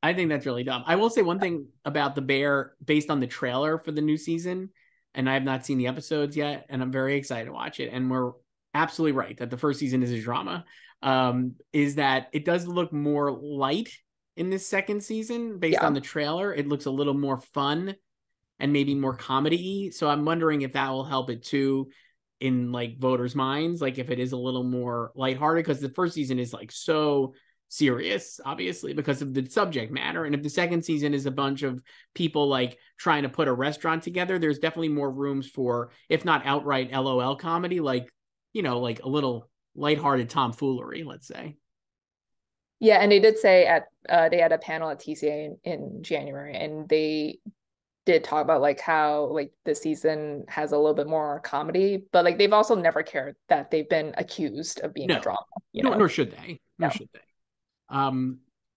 I think that's really dumb. I will say one thing about the bear based on the trailer for the new season, and I have not seen the episodes yet, and I'm very excited to watch it. And we're absolutely right that the first season is a drama. Is that it does look more light in this second season based on the trailer. It looks a little more fun and maybe more comedy-y. So I'm wondering if that will help it too in like voters' minds, like if it is a little more lighthearted, because the first season is like so serious, obviously, because of the subject matter. And if the second season is a bunch of people like trying to put a restaurant together, there's definitely more rooms for, if not outright LOL comedy, like, like a little lighthearted tomfoolery, let's say. Yeah, and they did say they had a panel at TCA in January, and they did talk about like how like the season has a little bit more comedy, but like they've also never cared that they've been accused of being a drama. Nor should they. Nor should they.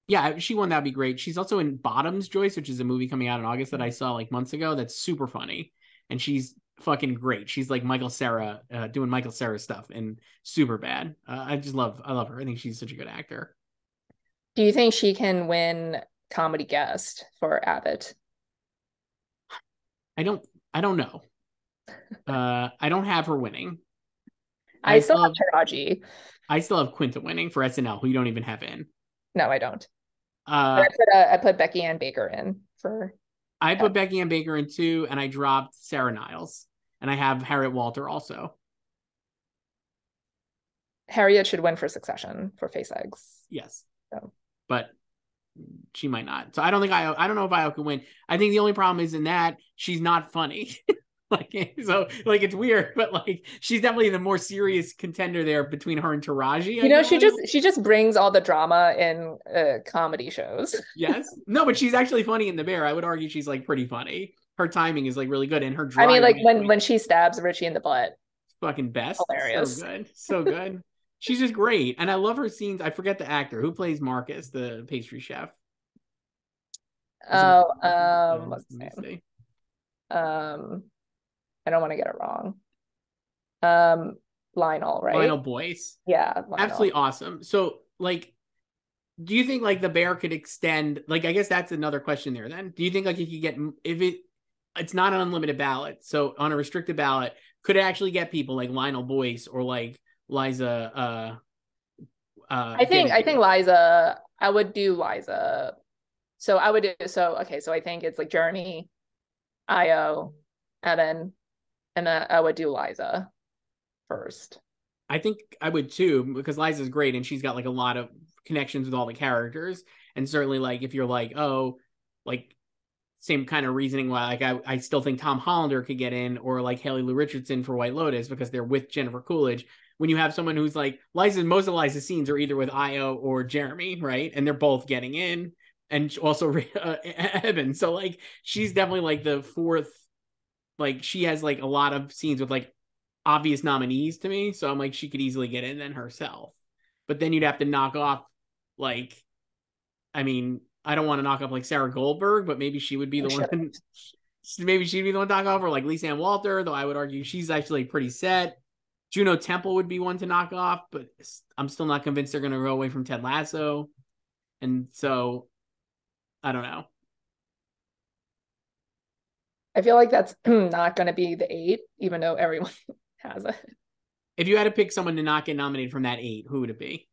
Yeah, if she won, that'd be great. She's also in Bottoms, Joyce, which is a movie coming out in August that I saw like months ago. That's super funny, and she's fucking great. She's like Michael Cera, doing Michael Cera stuff, and super bad. I love her. I think she's such a good actor. Do you think she can win comedy guest for Abbott? I don't know. I don't have her winning. I still have Taraji. I still have Quinta winning for SNL, who you don't even have in. No, I don't. I put Becky Ann Baker in for. I put Becky Ann Baker in too, and I dropped Sarah Niles, and I have Harriet Walter also. Harriet should win for Succession for Face Eggs. Yes, so. But she might not. So I don't know if Ayo can win. I think the only problem is in that she's not funny. It's weird, but like she's definitely the more serious contender there between her and Taraji. She just brings all the drama in comedy shows. Yes. No, but she's actually funny in The Bear. I would argue she's like pretty funny. Her timing is like really good, and her I mean, like when she stabs Richie in the butt. Fucking best. Hilarious. So good. So good. She's just great. And I love her scenes. I forget the actor who plays Marcus, the pastry chef. What's his name? I don't want to get it wrong. Lionel, right? Lionel Boyce. Yeah. Lionel. Absolutely awesome. So, like, do you think like the Bear could extend? Like, I guess that's another question there. Then, do you think like you could get it's not an unlimited ballot, so on a restricted ballot, could it actually get people like Lionel Boyce or like Liza? I think Liza. I would do Liza. So I would do okay. So I think it's like Jeremy, Ayo, Evan, and then I would do Liza first. I think I would too, because Liza's great and she's got like a lot of connections with all the characters. And certainly like if you're like, oh, like same kind of reasoning why like I still think Tom Hollander could get in, or like Haley Lou Richardson for White Lotus because they're with Jennifer Coolidge. When you have someone who's like most of Liza's scenes are either with Ayo or Jeremy, right? And they're both getting in. And also Evan. So like she's definitely like the fourth, like she has like a lot of scenes with like obvious nominees to me. So I'm like, she could easily get in then herself. But then you'd have to knock off like, I mean, I don't want to knock off like Sarah Goldberg, but maybe she would be the one. Maybe she'd be the one to knock off, or like Lisa Ann Walter, though I would argue she's actually pretty set. Juno Temple would be one to knock off, but I'm still not convinced they're going to go away from Ted Lasso. And so, I don't know. I feel like that's not going to be the 8, even though everyone has it. If you had to pick someone to not get nominated from that 8, who would it be?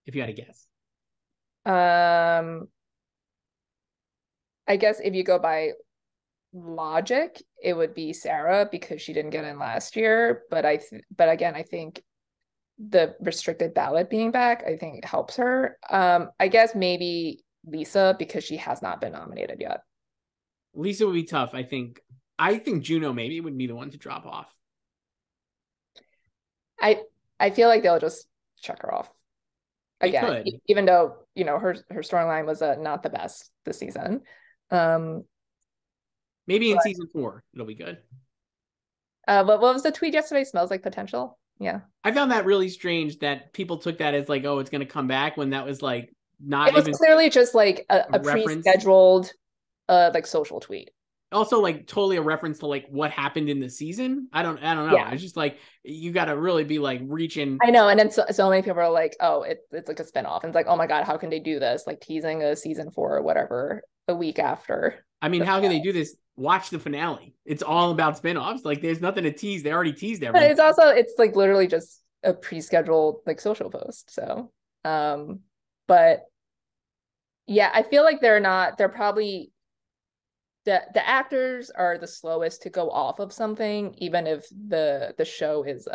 If you had to guess. I guess if you go by logic, it would be Sarah because she didn't get in last year. But again, I think the restricted ballot being back, I think helps her. I guess maybe Lisa because she has not been nominated yet. Lisa would be tough. I think Juno maybe would be the one to drop off. I feel like they'll just check her off again, even though her storyline was not the best this season. Maybe in season 4 it'll be good. What was the tweet yesterday? Smells like potential. Yeah, I found that really strange that people took that as like, oh, it's going to come back, when that was like not. It was even clearly just like a pre-scheduled like social tweet. Also, like totally a reference to like what happened in the season. I don't know. Yeah. It's just like you got to really be like reaching. I know, and then so many people are like, "Oh, it's like a spinoff," and it's like, "Oh my god, how can they do this?" Like teasing a season 4 or whatever a week after. I mean, how can they do this? Watch the finale. It's all about spinoffs. Like, there's nothing to tease. They already teased everything. But it's like literally just a pre-scheduled like social post. So, but yeah, I feel like they're probably. The actors are the slowest to go off of something, even if the show is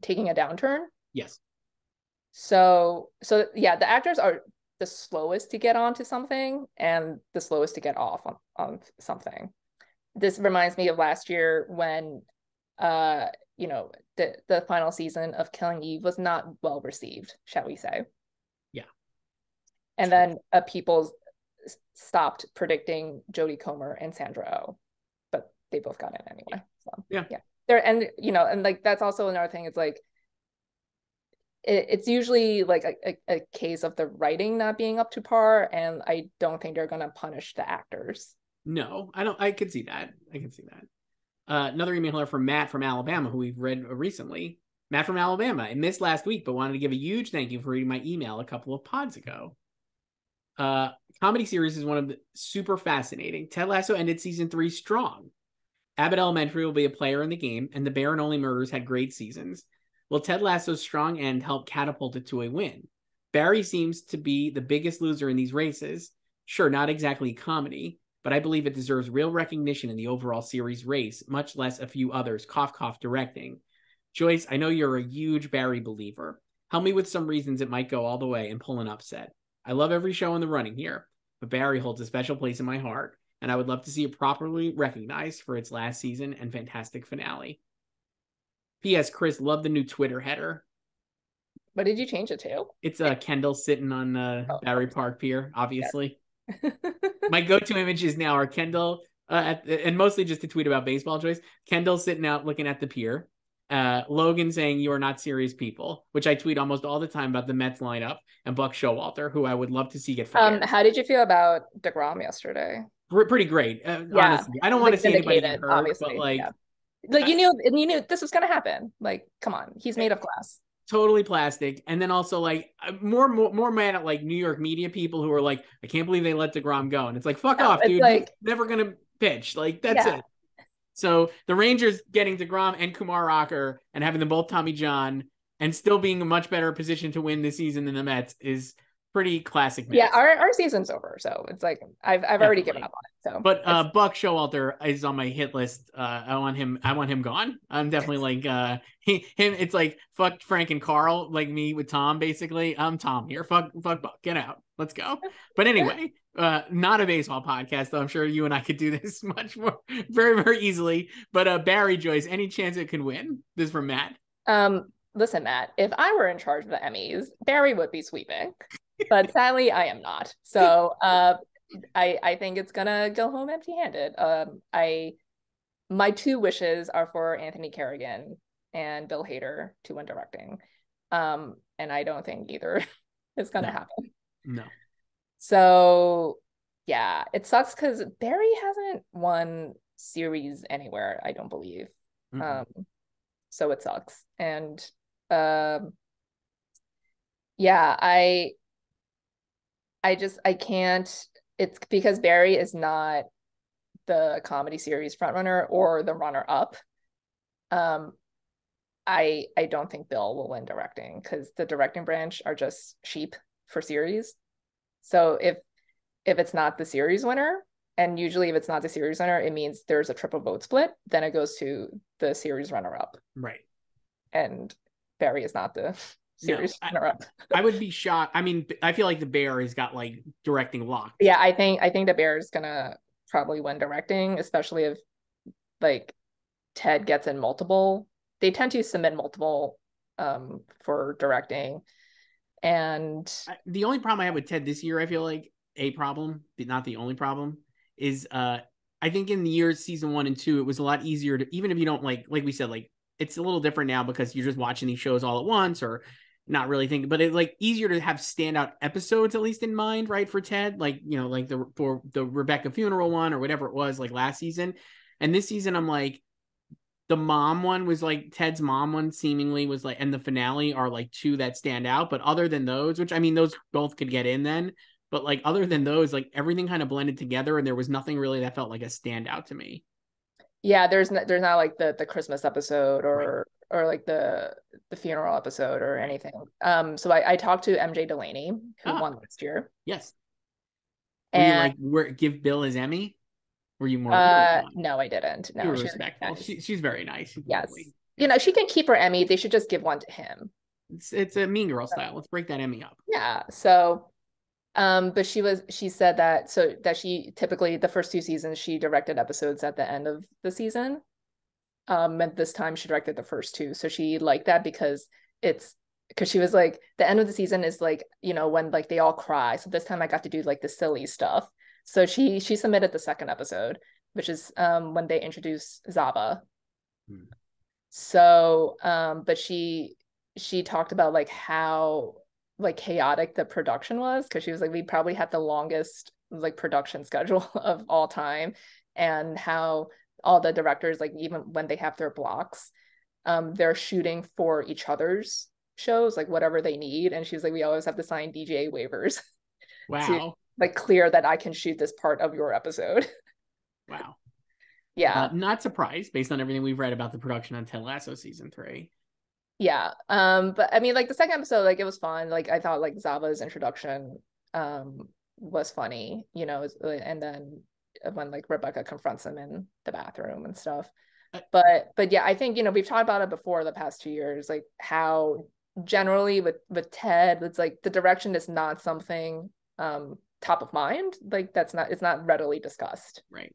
taking a downturn. Yes. So yeah, the actors are the slowest to get onto something and the slowest to get off on something. This reminds me of last year when the final season of Killing Eve was not well received, shall we say. Yeah. And then people stopped predicting Jodie Comer and Sandra Oh, but they both got in anyway. So yeah. And like that's also another thing. It's like it's usually like a case of the writing not being up to par, and I don't think they're gonna punish the actors. No, I don't. I can see that. Another email here from Matt from Alabama, who we've read recently. Matt from Alabama. I missed last week, but wanted to give a huge thank you for reading my email a couple of pods ago. Comedy series is one of the super fascinating. Ted Lasso ended season 3 strong. Abbott Elementary will be a player in the game, and The Bear and Only Murders had great seasons. Will Ted Lasso's strong end help catapult it to a win? Barry seems to be the biggest loser in these races. Sure, not exactly comedy, but I believe it deserves real recognition in the overall series race, much less a few others, cough, cough, directing. Joyce, I know you're a huge Barry believer. Help me with some reasons it might go all the way and pull an upset. I love every show in the running here, but Barry holds a special place in my heart, and I would love to see it properly recognized for its last season and fantastic finale. P.S. Chris, love the new Twitter header. What did you change it to? It's Kendall sitting on Barry Park Pier, obviously. Yes. My go-to images now are Kendall, and mostly just to tweet about baseball, Joyce. Kendall sitting out looking at the pier. Logan saying you are not serious people, which I tweet almost all the time about the Mets lineup, and Buck Showalter, who I would love to see get fired. How did you feel about DeGrom yesterday? Pretty great. Honestly, I don't want to see anybody get hurt, obviously, but like, like you knew this was gonna happen. Like, come on, he's made of glass. Totally plastic. And then also like more mad at like New York media people who are like, I can't believe they let DeGrom go, and it's like, fuck off, dude. Like, he's never gonna pitch. Like, that's it. So the Rangers getting DeGrom and Kumar Rocker and having them both Tommy John and still being a much better position to win this season than the Mets is pretty classic Mets. Yeah, our season's over, so it's like I've already given up on it. So, but Buck Showalter is on my hit list. I want him gone. I'm definitely like him. It's like fuck Frank and Carl, like me with Tom. Basically, I'm Tom here. Fuck Buck. Get out. Let's go. But anyway. Not a baseball podcast, though. I'm sure you and I could do this much more, very, very easily. But Barry, Joyce, any chance it can win? This is from Matt. Listen, Matt, if I were in charge of the Emmys, Barry would be sweeping. But sadly, I am not. So I think it's gonna go home empty-handed. My two wishes are for Anthony Kerrigan and Bill Hader to win directing. And I don't think either is gonna happen. No. So yeah, it sucks because Barry hasn't won series anywhere, I don't believe. Mm-hmm. So it sucks. And um yeah, I can't, it's because Barry is not the comedy series frontrunner or the runner up. Um I don't think Bill will win directing because the directing branch are just cheap for series. So if it's not the series winner, and usually if it's not the series winner, it means there's a triple vote split, then it goes to the series runner up. Right. And Barry is not the No, series runner up. I would be shocked. I mean, I feel like the Bear has got like directing locked. Yeah, I think the Bear is gonna probably win directing, especially if like Ted gets in multiple. They tend to submit multiple for directing. And The only problem I have with Ted this year, I feel like a problem, but not the only problem, is I think in the years season 1 and 2, it was a lot easier to, even if you don't like we said, like it's a little different now because you're just watching these shows all at once or not really thinking, but it's like easier to have standout episodes at least in mind, right? For Ted, like, you know, like for the Rebecca funeral one or whatever it was like last season. And this season, I'm like, the mom one was like Ted's mom one seemingly was like, and the finale are like two that stand out. But other than those, which I mean, those both could get in then, but like other than those, like everything kind of blended together and there was nothing really that felt like a standout to me. yeah, there's not like the Christmas episode Right. or like the funeral episode or Right. anything. So I talked to MJ Delaney, who Ah, won last year. yes. Were you And like, give Bill his Emmy? Were you more, you were fun. no, I didn't. You No, were she was respectful. nice. She's very nice. She's Yes. lovely. You Yeah. know, she can keep her Emmy. They should just give one to him. It's a Mean Girl style. Let's break that Emmy up. Yeah. So but she said that so that she typically the first two seasons she directed episodes at the end of the season. And this time she directed the first two. So she liked that because she was like, the end of the season is like, you know, when like they all cry. So this time I got to do like the silly stuff. So she submitted the second episode, which is when they introduce Zava. Hmm. So but she talked about like how like chaotic the production was because she was like, we probably had the longest like production schedule of all time, and how all the directors, like even when they have their blocks, they're shooting for each other's shows, like whatever they need. And she's like, we always have to sign DGA waivers to Wow. like clear that I can shoot this part of your episode. Wow. Yeah. Not surprised based on everything we've read about the production on Ted Lasso season 3. Yeah. But I mean, like the second episode, like it was fun. Like I thought like Zava's introduction was funny, you know, and then when like Rebecca confronts him in the bathroom and stuff. Uh, But yeah, I think, you know, we've talked about it before the past 2 years, like how generally with Ted, it's like the direction is not something top of mind. Like it's not readily discussed. right.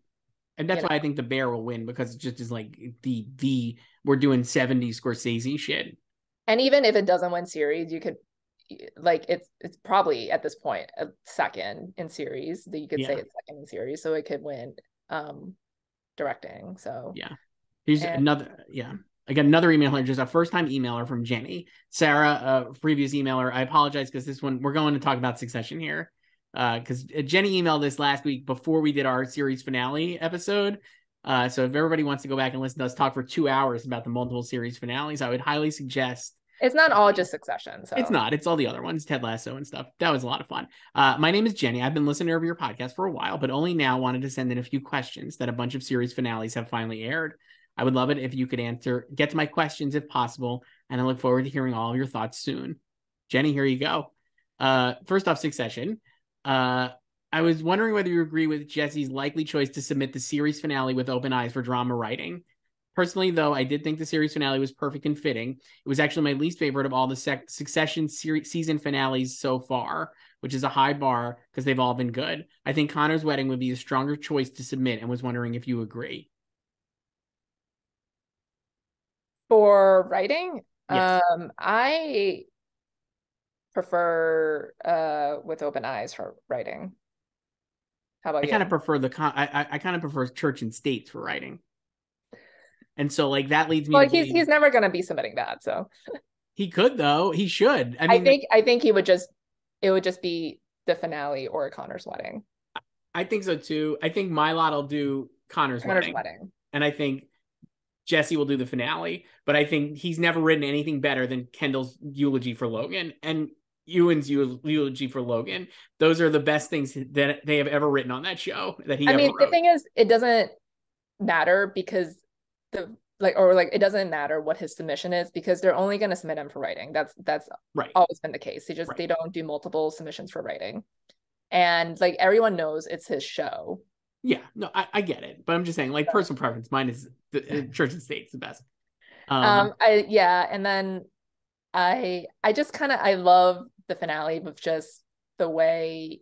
And that's You know. why I think the Bear will win because it just is like the we're doing 70s Scorsese shit. And even if it doesn't win series, you could like it's probably at this point a second in series that you could say Yeah. it's second in series, so it could win directing. So Yeah. Here's and another, yeah. I got another email here, just a first time emailer from Jenny. Sarah, previous emailer. I apologize because this one, we're going to talk about Succession here. Because Jenny emailed this last week before we did our series finale episode. So if everybody wants to go back and listen to us talk for 2 hours about the multiple series finales, I would highly suggest. it's not all just Succession. It's So not. It's all the other ones, Ted Lasso and stuff. That was a lot of fun. My name is Jenny. I've been listening to your podcast for a while, but only now wanted to send in a few questions that a bunch of series finales have finally aired. I would love it if you could get to my questions if possible, and I look forward to hearing all of your thoughts soon. Jenny, here you go. First off, Succession. I was wondering whether you agree with Jesse's likely choice to submit the series finale with Open Eyes for drama writing. Personally, though, I did think the series finale was perfect and fitting. It was actually my least favorite of all the Succession season finales so far, which is a high bar because they've all been good. I think Connor's Wedding would be a stronger choice to submit and was wondering if you agree. for writing, Yes. I prefer with Open Eyes for writing. How about I kind you? of prefer I kind of prefer Church and States for writing. And so like that leads me to Well, believe he's never gonna be submitting that, so he could though. He should. I mean, I think it would just be the finale or Connor's wedding. I think so too. I think Mylot will do Connor's wedding. And I think Jesse will do the finale, but I think he's never written anything better than Kendall's eulogy for Logan and Ewan's eulogy for Logan. Those are the best things that they have ever written on that show that he ever wrote. The thing is, it doesn't matter because it doesn't matter what his submission is because they're only going to submit him for writing. That's right. Always been the case. They don't do multiple submissions for writing. And like everyone knows it's his show. Yeah, no, I get it, but I'm just saying, like, personal preference. Mine is the Church and State's the best. And then I just kind of I love the finale with just the way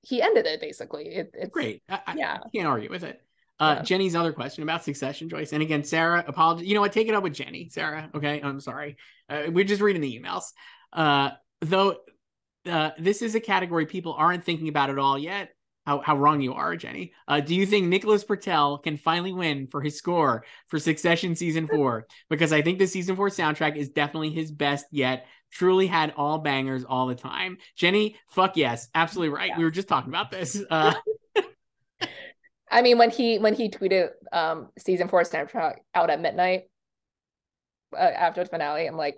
he ended it. Basically, it's great. I can't argue with it. Yeah. Jenny's other question about Succession, Joyce, and again, Sarah, apologize. You know what? Take it up with Jenny, Sarah. Okay, I'm sorry. We're just reading the emails. Though this is a category people aren't thinking about at all yet. How wrong you are, Jenny. Do you think Nicholas Patel can finally win for his score for Succession Season 4? Because I think the Season 4 soundtrack is definitely his best yet. Truly had all bangers all the time. Jenny, fuck yes. Absolutely right. Yeah. We were just talking about this. I mean, when he tweeted Season 4 soundtrack out at midnight after the finale, I'm like,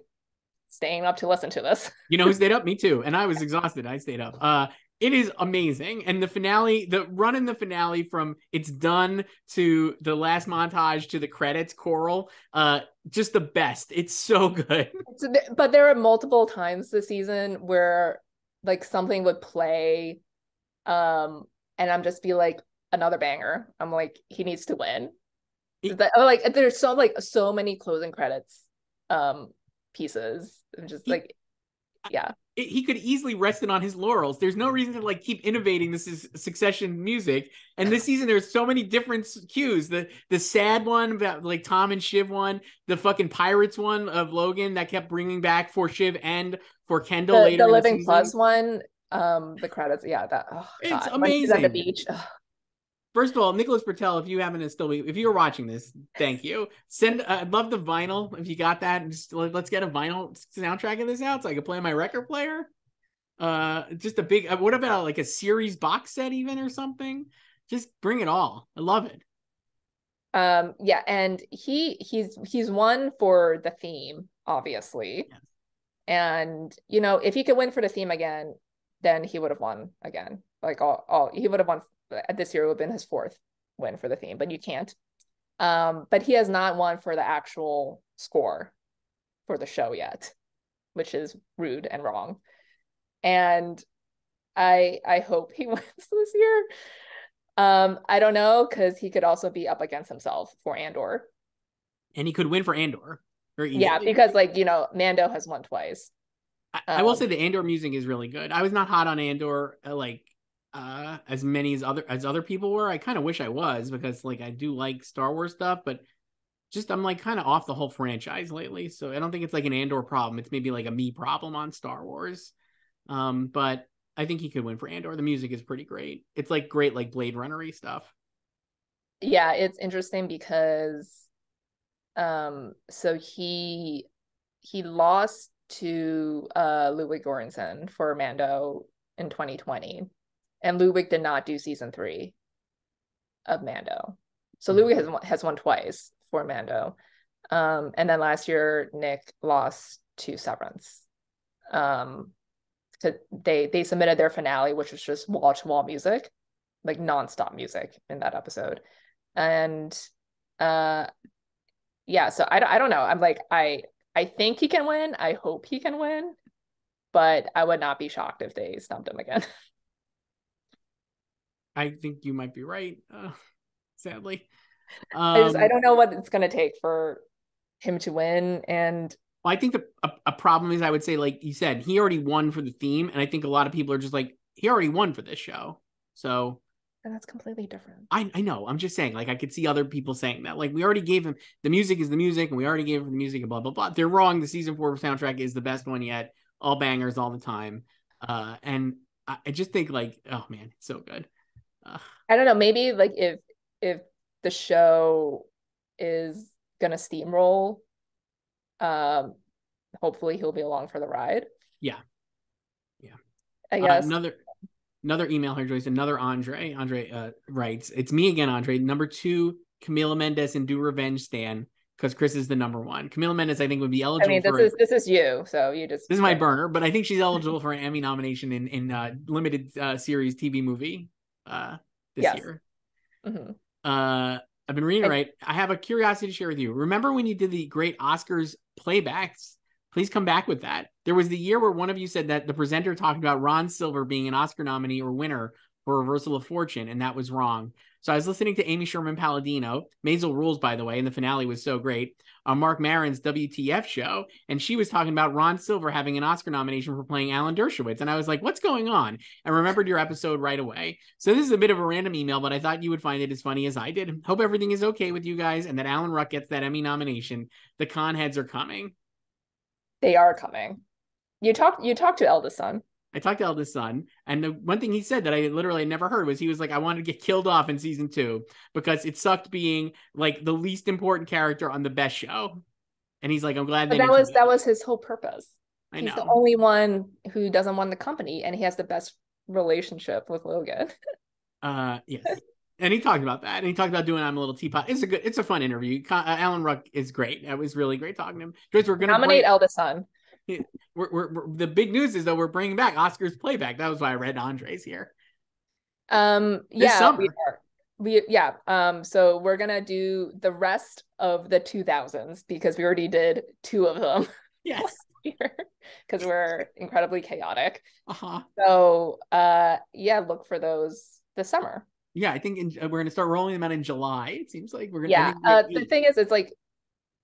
staying up to listen to this. You know who stayed up? Me too. And I was exhausted. I stayed up. It is amazing. And the finale, the run in the finale from it's done to the last montage to the credits choral, just the best. It's so good. But there are multiple times this season where like something would play and I'm just be like, another banger. I'm like, he needs to win. There's so many closing credits pieces. I'm just he could easily rest it on his laurels. There's no reason to like keep innovating this is Succession music. And this season there's so many different cues. The sad one about like Tom and Shiv one, the fucking Pirates one of Logan that kept bringing back for Shiv and for Kendall later. The Living Plus one, the credits, it's amazing. When he's at the beach. First of all, Nicholas Patel, if you're watching this, thank you. I'd love the vinyl if you got that. Let's get a vinyl soundtrack of this out so I can play on my record player. Just a big. What about like a series box set even or something? Just bring it all. I love it. And he's won for the theme, obviously. Yes. And if he could win for the theme again, then he would have won again. Like he would have won. This year would have been his 4th win for the theme, but you can't. But he has not won for the actual score for the show yet, which is rude and wrong. And I hope he wins this year. I don't know, because he could also be up against himself for Andor. And he could win for Andor. Yeah, because Mando has won twice. I will say the Andor music is really good. I was not hot on Andor as many as other people were. I kind of wish I was because like I do like Star Wars stuff, but just I'm like kind of off the whole franchise lately. So I don't think it's like an Andor problem. It's maybe like a me problem on Star Wars. But I think he could win for Andor. The music is pretty great. It's like great like Blade Runner-y stuff. Yeah, it's interesting because so he lost to Ludwig Göransson for Mando in 2020. And Ludwig did not do season 3 of Mando. So Ludwig has won twice for Mando. And then last year, Nick lost to Severance. They submitted their finale, which was just wall-to-wall music, like nonstop music in that episode. And so I don't know. I'm like, I think he can win. I hope he can win. But I would not be shocked if they stumped him again. I think you might be right, sadly. I don't know what it's going to take for him to win. And I think a problem is, I would say, like you said, he already won for the theme. And I think a lot of people are just like, he already won for this show. So. And that's completely different. I know. I'm just saying, like, I could see other people saying that. Like, we already gave him, the music is the music, and we already gave him the music and blah, blah, blah. They're wrong. The season 4 soundtrack is the best one yet. All bangers all the time. And I just think, like, oh, man, it's so good. I don't know, maybe like if the show is gonna steamroll, hopefully he'll be along for the ride. Yeah. I guess Another email here, Joyce. Another Andre. Andre writes, "It's me again, Andre. Number 2, Camila Mendes and Do Revenge Stan, because Chris is the number 1. Camila Mendes, I think, would be eligible this is you, so you just this is my burner, but I think she's eligible for an Emmy nomination in limited series TV movie this year. Mm-hmm. I've been reading right. I have a curiosity to share with you. Remember when you did the great Oscars playbacks? Please come back with that. There was the year where one of you said that the presenter talked about Ron Silver being an Oscar nominee or winner for Reversal of Fortune, and that was wrong. So I was listening to Amy Sherman Palladino, Maisel Rules, by the way, and the finale was so great, on Mark Maron's WTF show, and she was talking about Ron Silver having an Oscar nomination for playing Alan Dershowitz, and I was like, what's going on? And remembered your episode right away. So this is a bit of a random email, but I thought you would find it as funny as I did. Hope everything is okay with you guys, and that Alan Ruck gets that Emmy nomination. The con heads are coming. They are coming. You talked to eldest son. I talked to eldest son, and the one thing he said that I literally never heard was he was like, I wanted to get killed off in season 2 because it sucked being like the least important character on the best show. And he's like, I'm glad that was his whole purpose. He's the only one who doesn't want the company, and he has the best relationship with Logan. Yes. And he talked about that, and he talked about doing I'm a Little Teapot. It's a fun interview. Alan Ruck is great. It was really great talking to him. Joyce, we're gonna nominate eldest son. We're the big news is that we're bringing back Oscars playback. That was why I read Andre's here. Yeah, so we're gonna do the rest of the 2000s because we already did 2 of them. Yes. Because we're incredibly chaotic. So look for those this summer. Yeah, I think we're going to start rolling them out in July. It seems like we're going to. Yeah, the thing is, it's like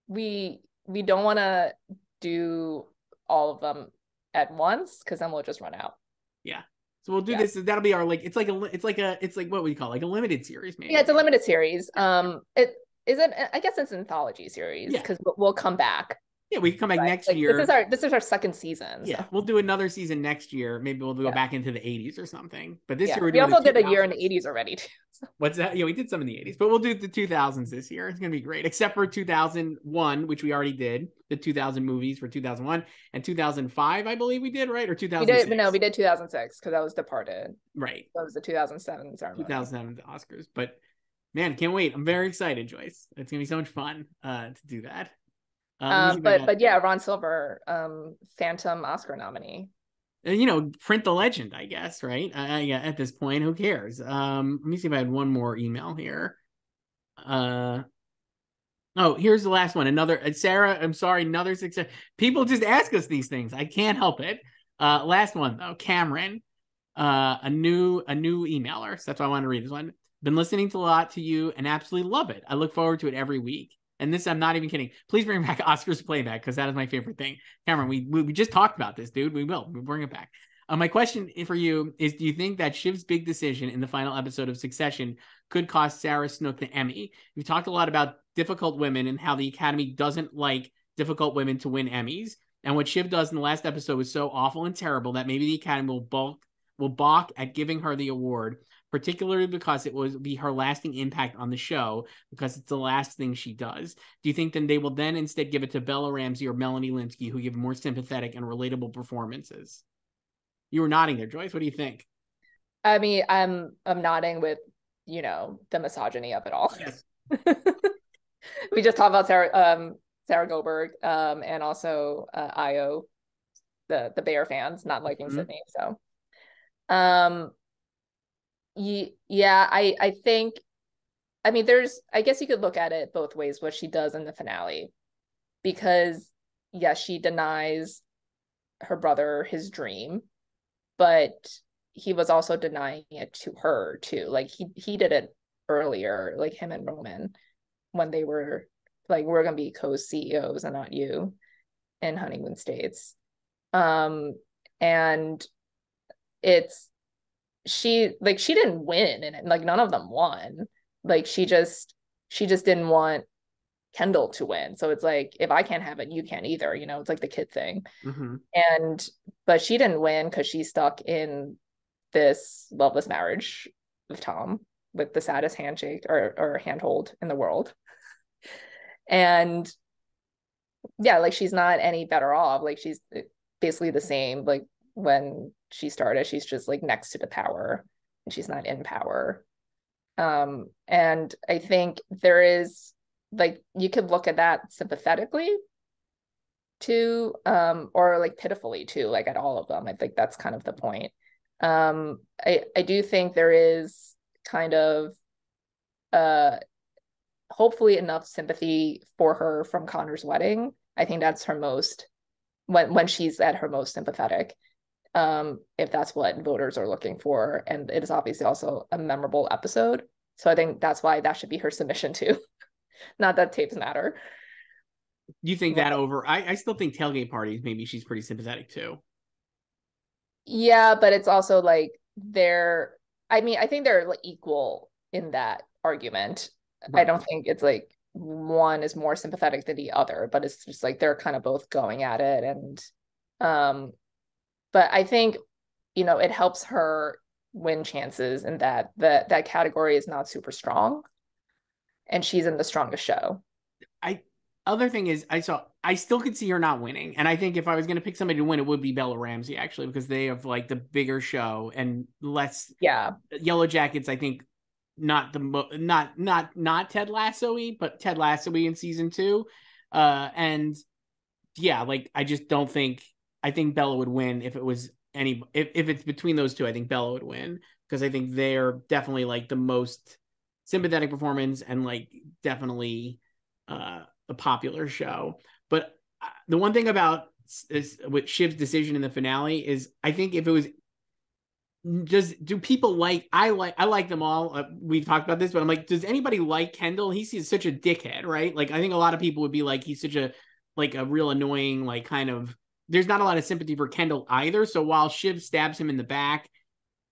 we don't want to do all of them at once because then we'll just run out. Yeah, so we'll do this. That'll be our it's like what we call like a limited series, maybe. Yeah, it's a limited series. It isn't. I guess it's an anthology series because we'll come back. Yeah, we can come back next year. This is our second season. Yeah, so we'll do another season next year. Maybe we'll go back into the 80s or something. But this year we also did a year in the 80s already too. So. What's that? Yeah, we did some in the 80s, but we'll do the 2000s this year. It's gonna be great, except for 2001, which we already did. The 2000 movies for 2001 and 2005, I believe we did, right? Or 2006? We did 2006 because that was Departed. Right. That was the 2007 ceremony. 2007 Oscars, but man, can't wait. I'm very excited, Joyce. It's gonna be so much fun to do that. But yeah, Ron Silver, Phantom Oscar nominee. Print the legend, I guess, right? Yeah, at this point, who cares? Let me see if I had one more email here. Here's the last one. Another Sarah. I'm sorry, another success. People just ask us these things. I can't help it. Last one though, Cameron, a new emailer. So that's why I want to read this one. Been listening to a lot to you and absolutely love it. I look forward to it every week. And this, I'm not even kidding. Please bring back Oscars playback because that is my favorite thing. Cameron, we just talked about this, dude. We'll bring it back. My question for you is, do you think that Shiv's big decision in the final episode of Succession could cost Sarah Snook the Emmy? We've talked a lot about difficult women and how the Academy doesn't like difficult women to win Emmys. And what Shiv does in the last episode was so awful and terrible that maybe the Academy will balk at giving her the award, particularly because it will be her lasting impact on the show, because it's the last thing she does. Do you think then they will then instead give it to Bella Ramsey or Melanie Lynskey, who give more sympathetic and relatable performances? You were nodding there, Joyce. What do you think? I mean, I'm nodding with, the misogyny of it all. Yes. We just talked about Sarah Goldberg, and also Ayo, the Bear fans not liking Sydney. So, I think, I guess you could look at it both ways, what she does in the finale, because yes, she denies her brother his dream, but he was also denying it to her too. Like he did it earlier, like him and Roman, when they were like, we're gonna be co-CEOs and not you in honeymoon states. And it's she didn't win, and like none of them won. Like she just didn't want Kendall to win. So it's like, if I can't have it, you can't either. It's like the kid thing. But she didn't win because she's stuck in this loveless marriage with Tom, with the saddest handshake or handhold in the world. And yeah, like she's not any better off. Like she's basically the same, like when she started. She's just like next to the power, and she's not in power. And I think there is like you could look at that sympathetically too, or like pitifully too, like at all of them. I think that's kind of the point. I do think there is kind of hopefully enough sympathy for her from Connor's wedding. I think that's her most when she's at her most sympathetic. If that's what voters are looking for. And it is obviously also a memorable episode. So I think that's why that should be her submission too. Not that tapes matter. You think that over? I still think tailgate parties, maybe she's pretty sympathetic too. Yeah, but it's also like I think they're like equal in that argument. Right. I don't think it's like one is more sympathetic than the other, but it's just like they're kind of both going at it. And but I think, it helps her win chances in that category is not super strong. And she's in the strongest show. Other thing is, I still could see her not winning. And I think if I was going to pick somebody to win, it would be Bella Ramsey, actually, because they have like the bigger show and less. Yeah. Yellow Jackets, I think, not Ted Lasso-y, but Ted Lasso-y in season 2. And yeah, like, I just don't think, I think Bella would win if it was if it's between those two. I think Bella would win because I think they're definitely like the most sympathetic performance and like definitely a popular show. But the one thing about with Shiv's decision in the finale is I think if it was do people I like them all. We've talked about this, but I'm like, does anybody like Kendall? He's such a dickhead, right? Like, I think a lot of people would be like, he's such a real annoying, like, kind of, there's not a lot of sympathy for Kendall either. So while Shiv stabs him in the back,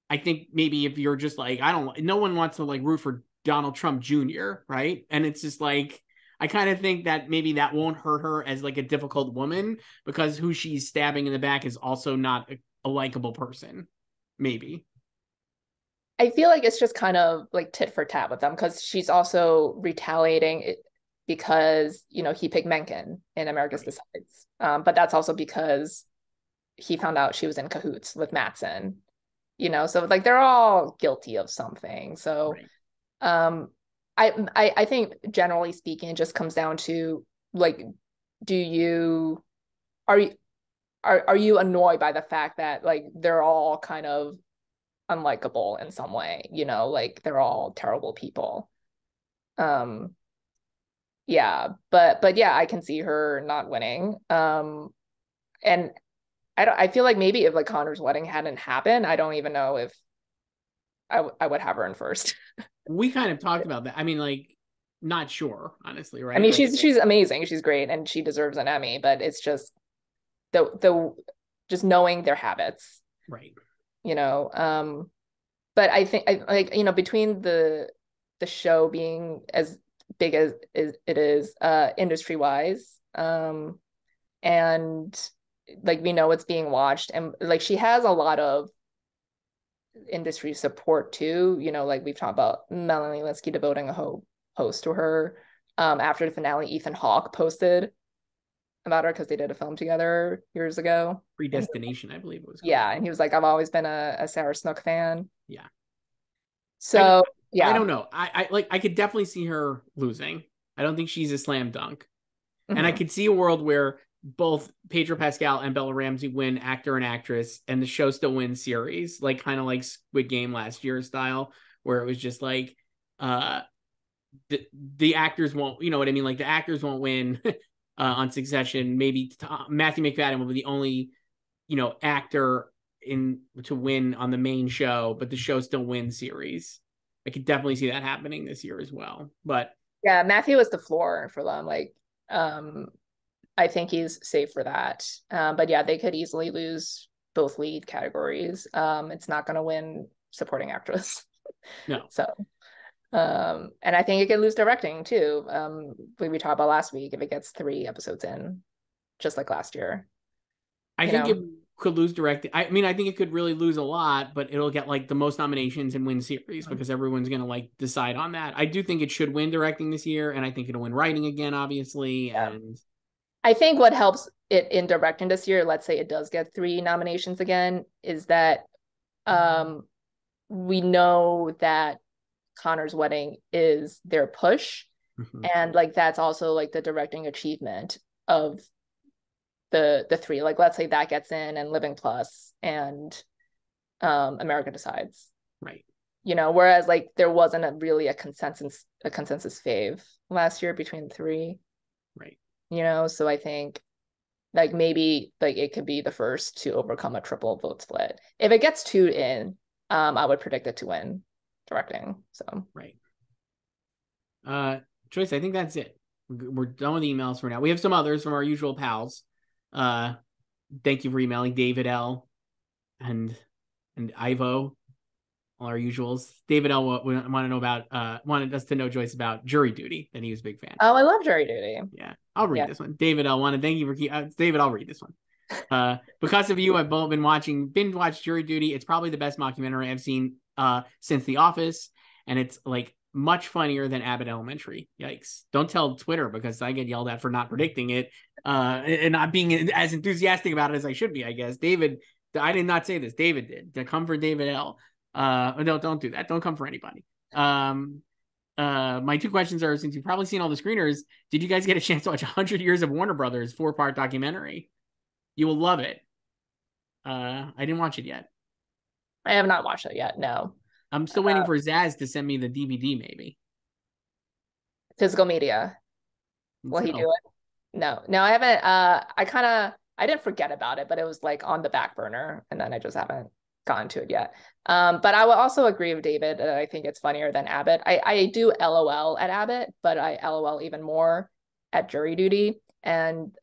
I think maybe if you're just like, no one wants to like root for Donald Trump Jr., right? And it's just like, I kind of think that maybe that won't hurt her as like a difficult woman because who she's stabbing in the back is also not a likable person. Maybe. I feel like it's just kind of like tit for tat with them because she's also retaliating because, he picked Mencken in America's Decides. But that's also because he found out she was in cahoots with Matsson, so like they're all guilty of something. So I think generally speaking, it just comes down to like, are you annoyed by the fact that like they're all kind of unlikable in some way, like they're all terrible people. Yeah, but yeah, I can see her not winning. And I feel like maybe if like Connor's wedding hadn't happened, I don't even know if I would have her in first. We kind of talked about that. I mean, like, not sure, honestly, right? I mean, she's amazing. She's great, and she deserves an Emmy. But it's just the just knowing their habits, right? But I think between the show being as big as it is industry wise, and like we know it's being watched, and like she has a lot of industry support too, like we've talked about Melanie Lynskey devoting a post to her. After the finale, Ethan Hawke posted about her because they did a film together years ago. Predestination, I believe it was called. Yeah, and he was like, I've always been a Sarah Snook fan. Yeah. So I don't know. I could definitely see her losing. I don't think she's a slam dunk. Mm-hmm. And I could see a world where both Pedro Pascal and Bella Ramsey win actor and actress, and the show still wins series, like kind of like Squid Game last year style, where it was just like the actors won't, you know what I mean? Like the actors won't win on Succession. Maybe Matthew McFadden will be the only, actor to win on the main show, but the show still wins series. I could definitely see that happening this year as well. But yeah, Matthew is the floor for them. Like, I think he's safe for that. But yeah, they could easily lose both lead categories. It's not going to win supporting actress. No. So, and I think it could lose directing too. We talked about last week if it gets 3 episodes in, just like last year. I think it could lose directing. I mean, I think it could really lose a lot, but it'll get like the most nominations and win series because everyone's going to like decide on that. I do think it should win directing this year, and I think it'll win writing again, obviously. Yeah. And I think what helps it in directing this year, let's say it does get 3 nominations again, is that we know that Connor's Wedding is their push. Mm-hmm. And like that's also like the directing achievement of the 3. Like let's say that gets in, and Living Plus and America Decides. Right. You know, whereas like there wasn't really a consensus fave last year between the 3. Right. You know, so I think like maybe like it could be the first to overcome a triple vote split. If it gets 2 in, I would predict it to win directing. So right. Joyce, I think that's it. We're done with emails for now. We have some others from our usual pals. Thank you for emailing David L. and Ivo, all our usuals. David L. wanted us to know, Joyce, about Jury Duty, that he was a big fan. Oh, I love Jury Duty. Yeah, I'll read this one. David L. Thank you for David. I'll read this one. Because of you, I've been binge watched Jury Duty. It's probably the best mockumentary I've seen since The Office, and it's like much funnier than Abbott Elementary. Yikes! Don't tell Twitter, because I get yelled at for not predicting it and not being as enthusiastic about it as I should be. I guess David. I did not say this. David did. To come for David L. No, don't do that. Don't come for anybody. My 2 questions are, since you've probably seen all the screeners, did you guys get a chance to watch 100 Years of Warner Brothers 4-part documentary? You will love it. I didn't watch it yet. I have not watched it yet. No. I'm still waiting for Zaz to send me the DVD, maybe. Physical Media. Will he do it? No, I haven't. I didn't forget about it, but it was like on the back burner, and then I just haven't gotten to it yet. But I will also agree with David that I think it's funnier than Abbott. I do LOL at Abbott, but I LOL even more at Jury Duty. And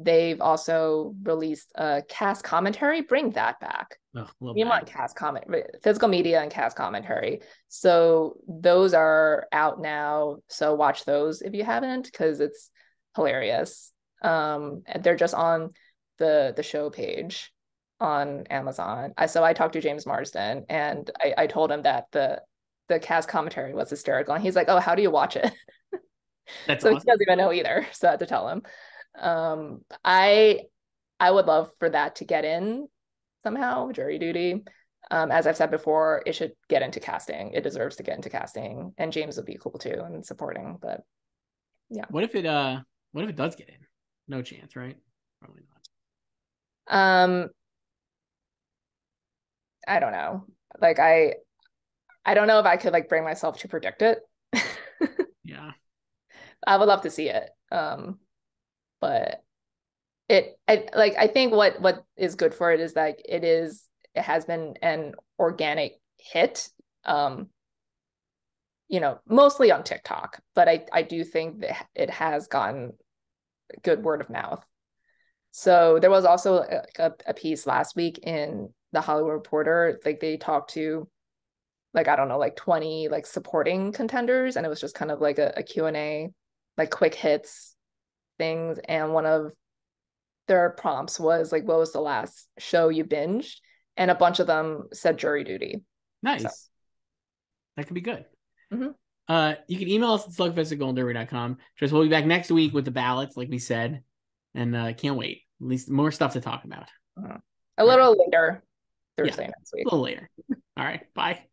they've also released a cast commentary. Bring that back. You want cast comment, Physical Media and cast commentary. So those are out now. So watch those if you haven't, because it's hilarious. They're just on the show page on Amazon. So I talked to James Marsden, and I told him that the cast commentary was hysterical, and he's like, "Oh, how do you watch it?" That's so awesome. He doesn't even know either. So I had to tell him. I would love for that to get in somehow, Jury Duty. As I've said before, it should get into casting. It deserves to get into casting, and James would be cool too and supporting. But yeah, what if it does get in? No chance, right? Probably not. I don't know. Like I don't know if I could like bring myself to predict it. Yeah. I would love to see it. But I think what is good for it is that it has been an organic hit. You know, mostly on TikTok, but I do think that it has gotten good word of mouth. So there was also a piece last week in the Hollywood Reporter. Like they talked to like, I don't know, like 20 like supporting contenders, and it was just kind of like a Q&A, like quick hits things. And one of their prompts was like, what was the last show you binged? And a bunch of them said Jury Duty. Nice. So. That could be good. Mm-hmm. You can email us at slugfest@goldenderby.com. Just we'll be back next week with the ballots, like we said, and can't wait. At least more stuff to talk about. A little later Thursday next week. A little later. All right. Bye.